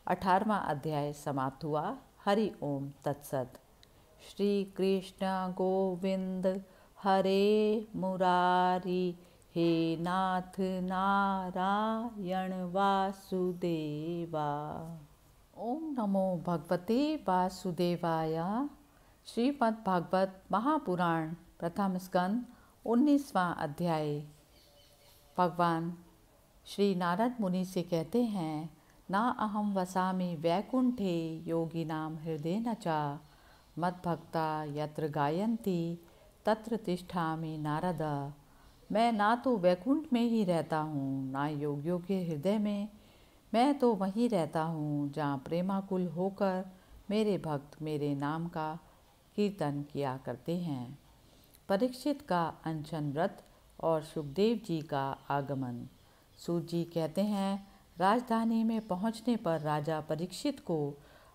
18वां अध्याय समाप्त हुआ। हरि ओम तत्सत। श्री कृष्ण गोविंद हरे मुरारी, हे नाथ नारायण वासुदेवा। ओम नमो भगवते वासुदेवाय। श्रीमद्भागवत महापुराण प्रथम स्कंद 19वां अध्याय। भगवान श्री नारद मुनि से कहते हैं, ना अहम वसामि वैकुंठे योगिनां हृदयेन च मद्भक्ता यत्र गायन्ति तत्र तिष्ठामि नारद। मैं ना तो वैकुंठ में ही रहता हूँ, ना योगियों के हृदय में। मैं तो वहीं रहता हूँ जहाँ प्रेमाकुल होकर मेरे भक्त मेरे नाम का कीर्तन किया करते हैं। परीक्षित का अनशन व्रत और सुखदेव जी का आगमन। सूत जी कहते हैं, राजधानी में पहुँचने पर राजा परीक्षित को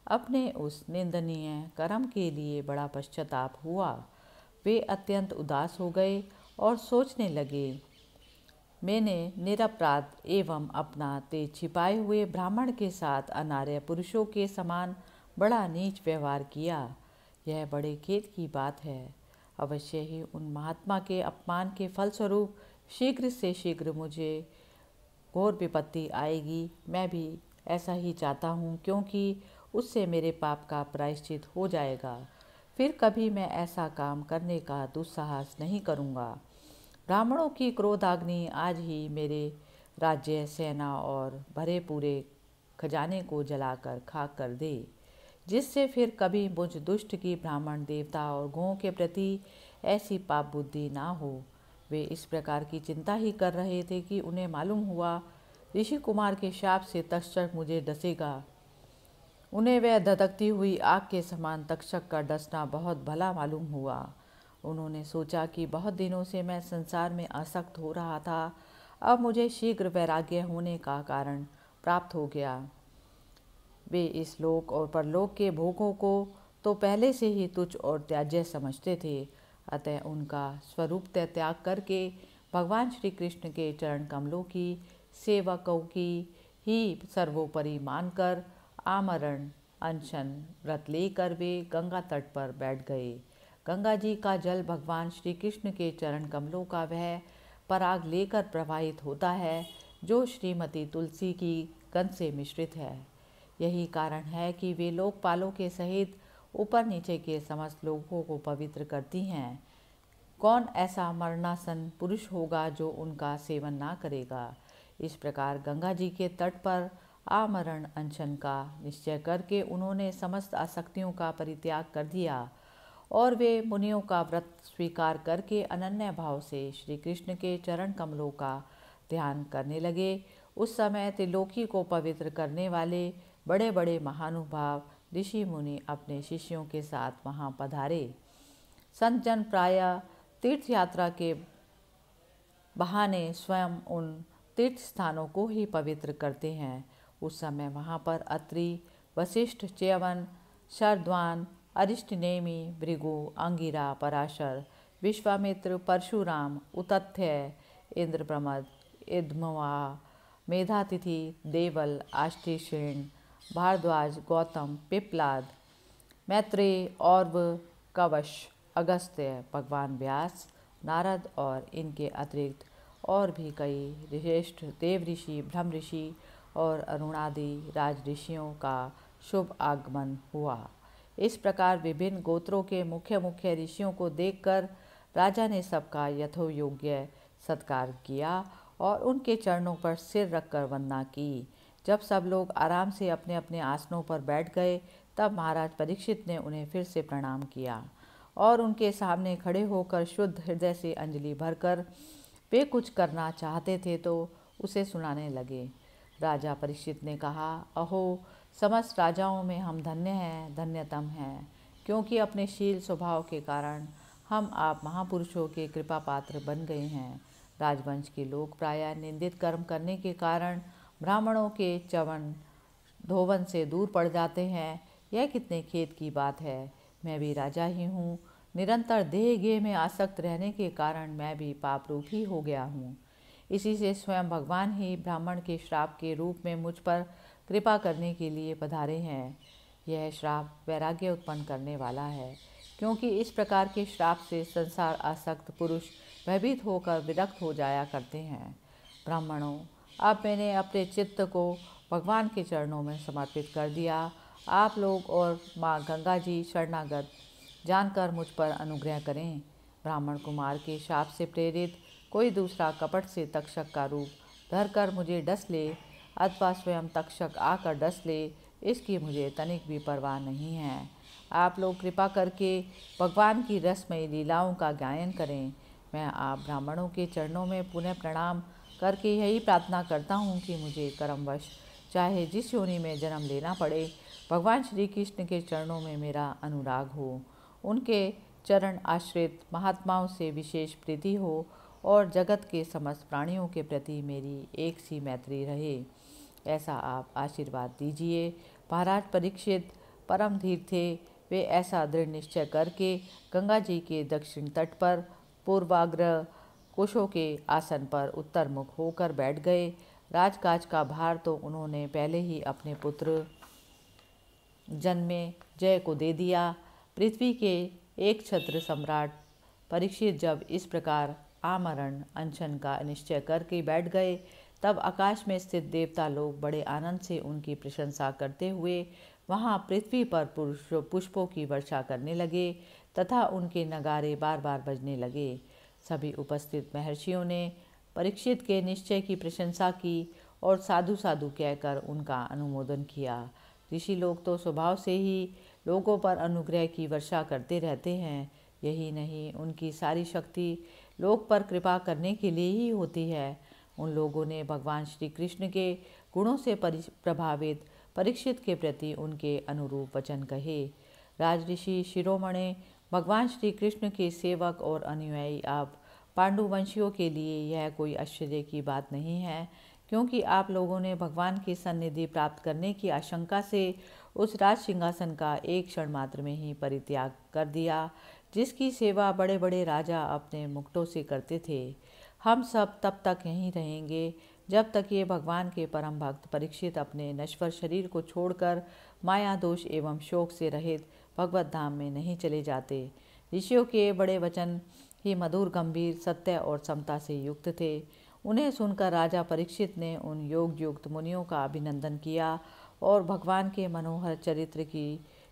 अपने उस निंदनीय कर्म के लिए बड़ा पश्चाताप हुआ। वे अत्यंत उदास हो गए और सोचने लगे, मैंने निरपराध एवं अपना तेज छिपाए हुए ब्राह्मण के साथ अनार्य पुरुषों के समान बड़ा नीच व्यवहार किया। यह बड़े खेद की बात है। अवश्य ही उन महात्मा के अपमान के फलस्वरूप शीघ्र से शीघ्र मुझे घोर विपत्ति आएगी। मैं भी ऐसा ही चाहता हूँ, क्योंकि उससे मेरे पाप का प्रायश्चित हो जाएगा। फिर कभी मैं ऐसा काम करने का दुस्साहस नहीं करूँगा। ब्राह्मणों की क्रोधाग्नि आज ही मेरे राज्य, सेना और भरे पूरे खजाने को जलाकर खाक कर दे, जिससे फिर कभी मुझ दुष्ट की ब्राह्मण, देवता और गौं के प्रति ऐसी पाप बुद्धि ना हो। वे इस प्रकार की चिंता ही कर रहे थे कि उन्हें मालूम हुआ ऋषि कुमार के शाप से तक्षक मुझे डसेगा। उन्हें वह धधकती हुई आग के समान तक्षक का डसना बहुत भला मालूम हुआ। उन्होंने सोचा कि बहुत दिनों से मैं संसार में आसक्त हो रहा था, अब मुझे शीघ्र वैराग्य होने का कारण प्राप्त हो गया। वे इस लोक और परलोक के भोगों को तो पहले से ही तुच्छ और त्याज्य समझते थे, अतः उनका स्वरूप त्याग करके भगवान श्री कृष्ण के चरण कमलों की सेवकों की ही सर्वोपरि मानकर आमरण अनशन व्रत लेकर वे गंगा तट पर बैठ गए। गंगा जी का जल भगवान श्री कृष्ण के चरण कमलों का वह पराग लेकर प्रवाहित होता है जो श्रीमती तुलसी की गंध से मिश्रित है। यही कारण है कि वे लोकपालों के सहित ऊपर नीचे के समस्त लोगों को पवित्र करती हैं। कौन ऐसा मरणासन पुरुष होगा जो उनका सेवन ना करेगा। इस प्रकार गंगा जी के तट पर आमरण अनशन का निश्चय करके उन्होंने समस्त आसक्तियों का परित्याग कर दिया और वे मुनियों का व्रत स्वीकार करके अनन्य भाव से श्री कृष्ण के चरण कमलों का ध्यान करने लगे। उस समय त्रिलोकी को पवित्र करने वाले बड़े बड़े महानुभाव ऋषि मुनि अपने शिष्यों के साथ वहाँ पधारे। संत जन प्रायः तीर्थ यात्रा के बहाने स्वयं उन तीर्थ स्थानों को ही पवित्र करते हैं। उस समय वहाँ पर अत्रि, वशिष्ठ, च्यवन, शरद्वान, अरिष्टनेमि, भृगु, अंगिरा, पराशर, विश्वामित्र, परशुराम, उतथ्य इंद्रप्रमद, इद्मवा, मेधातिथि, देवल, आष्टेषण, भारद्वाज, गौतम, पिप्लाद, मैत्रेय, और्व, कवश, अगस्त्य, भगवान व्यास, नारद और इनके अतिरिक्त और भी कई श्रेष्ठ देव ऋषि, ब्रह्म ऋषि और अरुणादि राज ऋषियों का शुभ आगमन हुआ। इस प्रकार विभिन्न गोत्रों के मुख्य मुख्य ऋषियों को देखकर राजा ने सबका यथोयोग्य सत्कार किया और उनके चरणों पर सिर रखकर वंदना की। जब सब लोग आराम से अपने अपने आसनों पर बैठ गए तब महाराज परीक्षित ने उन्हें फिर से प्रणाम किया और उनके सामने खड़े होकर शुद्ध हृदय से अंजलि भरकर वे कुछ करना चाहते थे तो उसे सुनाने लगे। राजा परीक्षित ने कहा, अहो, समस्त राजाओं में हम धन्य हैं, धन्यतम हैं, क्योंकि अपने शील स्वभाव के कारण हम आप महापुरुषों के कृपा पात्र बन गए हैं। राजवंश के लोग प्रायः निंदित कर्म करने के कारण ब्राह्मणों के च्यवन धोवन से दूर पड़ जाते हैं। यह कितने खेद की बात है। मैं भी राजा ही हूँ। निरंतर देह गेह में आसक्त रहने के कारण मैं भी पापरूप ही हो गया हूँ। इसी से स्वयं भगवान ही ब्राह्मण के श्राप के रूप में मुझ पर कृपा करने के लिए पधारे हैं। यह श्राप वैराग्य उत्पन्न करने वाला है, क्योंकि इस प्रकार के श्राप से संसार आसक्त पुरुष भयभीत होकर विरक्त हो जाया करते हैं। ब्राह्मणों, अब मैंने अपने चित्त को भगवान के चरणों में समर्पित कर दिया। आप लोग और माँ गंगा जी शरणागत जानकर मुझ पर अनुग्रह करें। ब्राह्मण कुमार के शाप से प्रेरित कोई दूसरा कपट से तक्षक का रूप धरकर मुझे डस ले अथवा स्वयं तक्षक आकर डस ले, इसकी मुझे तनिक भी परवाह नहीं है। आप लोग कृपा करके भगवान की रसमयी लीलाओं का गायन करें। मैं आप ब्राह्मणों के चरणों में पुनः प्रणाम करके यही प्रार्थना करता हूँ कि मुझे कर्मवश चाहे जिस योनि में जन्म लेना पड़े, भगवान श्री कृष्ण के चरणों में मेरा अनुराग हो, उनके चरण आश्रित महात्माओं से विशेष प्रीति हो और जगत के समस्त प्राणियों के प्रति मेरी एक सी मैत्री रहे, ऐसा आप आशीर्वाद दीजिए। महाराज परीक्षित परम धीर थे। वे ऐसा दृढ़ निश्चय करके गंगा जी के दक्षिण तट पर पूर्वाग्रह कुशों के आसन पर उत्तर मुख होकर बैठ गए। राजकाज का भार तो उन्होंने पहले ही अपने पुत्र जन्मे जय को दे दिया। पृथ्वी के एक छत्र सम्राट परीक्षित जब इस प्रकार आमरण अनशन का निश्चय करके बैठ गए, तब आकाश में स्थित देवता लोग बड़े आनंद से उनकी प्रशंसा करते हुए वहाँ पृथ्वी पर पुष्पों की वर्षा करने लगे तथा उनके नगारे बार बार बजने लगे। सभी उपस्थित महर्षियों ने परीक्षित के निश्चय की प्रशंसा की और साधु साधु कहकर उनका अनुमोदन किया। ऋषि लोग तो स्वभाव से ही लोगों पर अनुग्रह की वर्षा करते रहते हैं। यही नहीं, उनकी सारी शक्ति लोग पर कृपा करने के लिए ही होती है। उन लोगों ने भगवान श्री कृष्ण के गुणों से प्रभावित परीक्षित के प्रति उनके अनुरूप वचन कहे। राजऋषि शिरोमणि, भगवान श्री कृष्ण के सेवक और अनुयायी आप पांडुवंशियों के लिए यह कोई आश्चर्य की बात नहीं है, क्योंकि आप लोगों ने भगवान की सन्निधि प्राप्त करने की आशंका से उस राज सिंहासन का एक क्षण मात्र में ही परित्याग कर दिया, जिसकी सेवा बड़े बड़े राजा अपने मुकुटों से करते थे। हम सब तब तक यहीं रहेंगे जब तक ये भगवान के परम भक्त परीक्षित अपने नश्वर शरीर को छोड़कर माया दोष एवं शोक से रहित भगवत धाम में नहीं चले जाते। ऋषियों के बड़े वचन ही मधुर, गंभीर, सत्य और समता से युक्त थे। उन्हें सुनकर राजा परीक्षित ने उन योग युक्त मुनियों का अभिनंदन किया और भगवान के मनोहर चरित्र की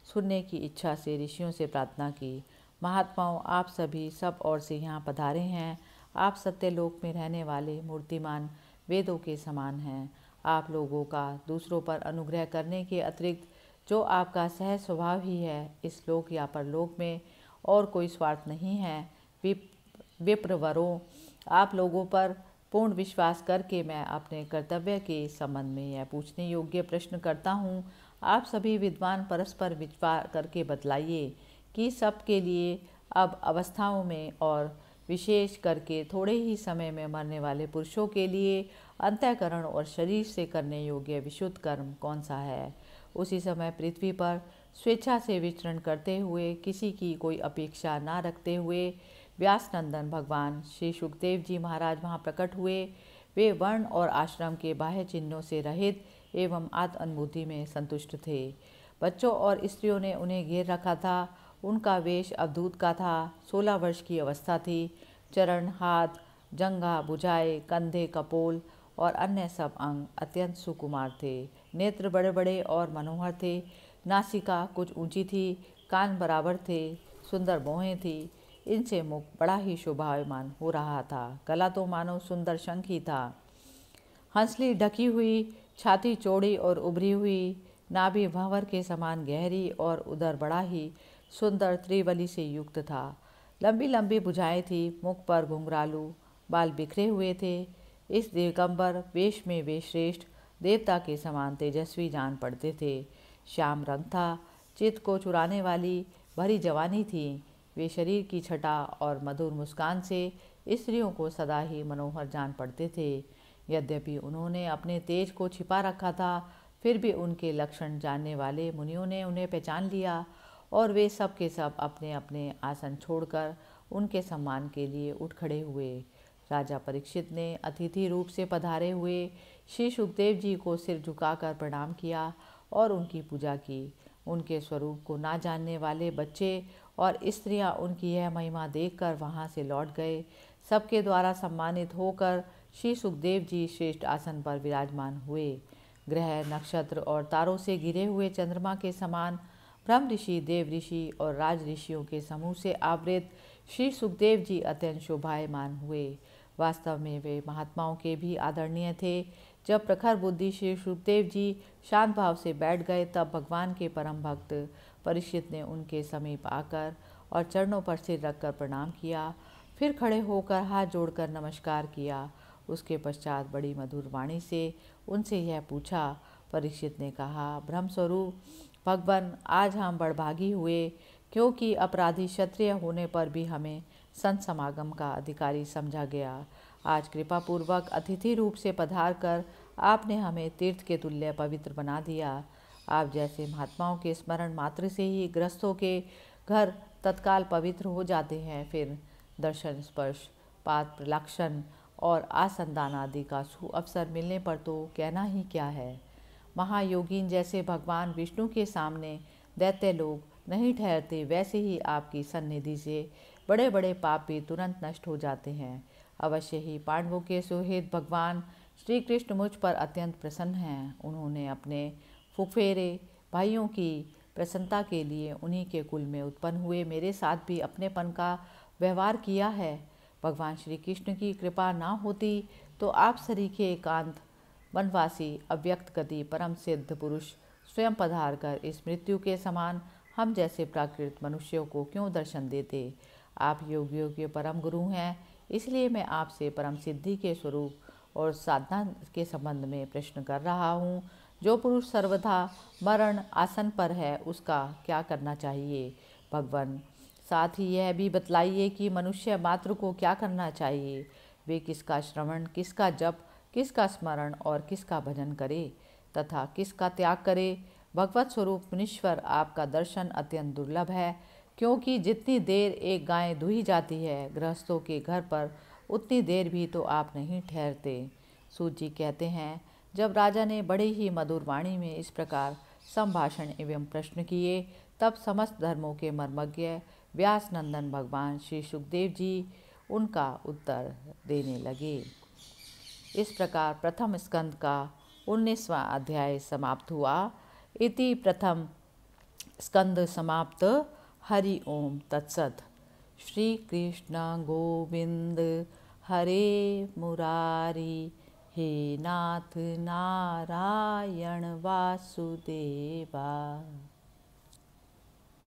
सुनने की इच्छा से ऋषियों से प्रार्थना की। महात्माओं, आप सभी सब ओर से यहाँ पधारे हैं। आप सत्यलोक में रहने वाले मूर्तिमान वेदों के समान हैं। आप लोगों का दूसरों पर अनुग्रह करने के अतिरिक्त जो आपका सहज स्वभाव ही है, इस लोक या परलोक में और कोई स्वार्थ नहीं है। विप्रवरों, आप लोगों पर पूर्ण विश्वास करके मैं अपने कर्तव्य के संबंध में यह पूछने योग्य प्रश्न करता हूँ। आप सभी विद्वान परस्पर विचार करके बतलाइए कि सबके लिए अब अवस्थाओं में और विशेष करके थोड़े ही समय में मरने वाले पुरुषों के लिए अंतःकरण और शरीर से करने योग्य विशुद्ध कर्म कौन सा है। उसी समय पृथ्वी पर स्वेच्छा से विचरण करते हुए, किसी की कोई अपेक्षा ना रखते हुए, व्यास नंदन भगवान श्री सुखदेव जी महाराज वहाँ प्रकट हुए। वे वर्ण और आश्रम के बाह्य चिन्हों से रहित एवं आत्म अनुभूति में संतुष्ट थे। बच्चों और स्त्रियों ने उन्हें घेर रखा था। उनका वेश अवधूत का था। 16 वर्ष की अवस्था थी। चरण, हाथ, जंघा, भुजाएं, कंधे, कपोल और अन्य सब अंग अत्यंत सुकुमार थे। नेत्र बड़े बड़े और मनोहर थे। नासिका कुछ ऊंची थी। कान बराबर थे। सुंदर भौहें थी। इनसे मुख बड़ा ही शोभायमान हो रहा था। गला तो मानो सुंदर शंख ही था। हंसली ढकी हुई, छाती चौड़ी और उभरी हुई, नाभि भंवर के समान गहरी और उदर बड़ा ही सुंदर त्रिबली से युक्त था। लंबी लंबी भुजाएं थी। मुख पर घुंघरालू बाल बिखरे हुए थे। इस दिगंबर वेश में वे श्रेष्ठ देवता के समान तेजस्वी जान पड़ते थे। श्याम रंग था। चित्त को चुराने वाली भरी जवानी थी। वे शरीर की छटा और मधुर मुस्कान से स्त्रियों को सदा ही मनोहर जान पड़ते थे। यद्यपि उन्होंने अपने तेज को छिपा रखा था, फिर भी उनके लक्षण जानने वाले मुनियों ने उन्हें पहचान लिया और वे सब के सब अपने अपने आसन छोड़कर उनके सम्मान के लिए उठ खड़े हुए। राजा परीक्षित ने अतिथि रूप से पधारे हुए श्री सुखदेव जी को सिर झुकाकर प्रणाम किया और उनकी पूजा की। उनके स्वरूप को ना जानने वाले बच्चे और स्त्रियां उनकी यह महिमा देखकर वहां से लौट गए। सबके द्वारा सम्मानित होकर श्री सुखदेव जी श्रेष्ठ आसन पर विराजमान हुए। ग्रह, नक्षत्र और तारों से घिरे हुए चंद्रमा के समान ब्रह्म ऋषि, देव ऋषि और राज ऋषियों के समूह से आवृत श्री सुखदेव जी अत्यंत शोभायमान हुए। वास्तव में वे महात्माओं के भी आदरणीय थे। जब प्रखर बुद्धि श्री सुखदेव जी शांत भाव से बैठ गए, तब भगवान के परम भक्त परीक्षित ने उनके समीप आकर और चरणों पर सिर रखकर प्रणाम किया। फिर खड़े होकर हाथ जोड़कर नमस्कार किया। उसके पश्चात बड़ी मधुर वाणी से उनसे यह पूछा। परीक्षित ने कहा, ब्रह्मस्वरूप भगवान, आज हम बड़भागी हुए, क्योंकि अपराधी क्षत्रिय होने पर भी हमें संत समागम का अधिकारी समझा गया। आज कृपापूर्वक अतिथि रूप से पधार कर आपने हमें तीर्थ के तुल्य पवित्र बना दिया। आप जैसे महात्माओं के स्मरण मात्र से ही गृहस्थों के घर तत्काल पवित्र हो जाते हैं। फिर दर्शन, स्पर्श, पाद प्रलाक्षण और आसंदान आदि का सुअवसर मिलने पर तो कहना ही क्या है। महायोगीन जैसे भगवान विष्णु के सामने दैत्य लोग नहीं ठहरते, वैसे ही आपकी सन्निधि से बड़े बड़े पाप भी तुरंत नष्ट हो जाते हैं। अवश्य ही पांडवों के सुहृद भगवान श्री कृष्ण मुझ पर अत्यंत प्रसन्न हैं। उन्होंने अपने फुफेरे भाइयों की प्रसन्नता के लिए उन्हीं के कुल में उत्पन्न हुए मेरे साथ भी अपनेपन का व्यवहार किया है। भगवान श्री कृष्ण की कृपा ना होती तो आप सरीखे एकांत वनवासी अव्यक्त गति परम सिद्ध पुरुष स्वयं पधार कर इस मृत्यु के समान हम जैसे प्राकृत मनुष्यों को क्यों दर्शन देते। आप योगियों के परम गुरु हैं, इसलिए मैं आपसे परम सिद्धि के स्वरूप और साधना के संबंध में प्रश्न कर रहा हूँ। जो पुरुष सर्वथा मरण आसन पर है, उसका क्या करना चाहिए। भगवान, साथ ही यह भी बतलाइए कि मनुष्य मात्र को क्या करना चाहिए। वे किसका श्रवण, किसका जप, किसका स्मरण और किसका भजन करे तथा किसका त्याग करे। भगवत स्वरूप मुनीश्वर, आपका दर्शन अत्यंत दुर्लभ है, क्योंकि जितनी देर एक गाय दुही जाती है गृहस्थों के घर पर, उतनी देर भी तो आप नहीं ठहरते। सूत जी कहते हैं, जब राजा ने बड़े ही मधुर वाणी में इस प्रकार संभाषण एवं प्रश्न किए, तब समस्त धर्मों के मर्मज्ञ व्यास नंदन भगवान श्री सुखदेव जी उनका उत्तर देने लगे। इस प्रकार प्रथम स्कंद का 19वां अध्याय समाप्त हुआ। इति प्रथम स्कंद समाप्त। हरि ओम तत्सत। श्री कृष्ण गोविंद हरे मुरारी, हे नाथ नारायण वासुदेवा।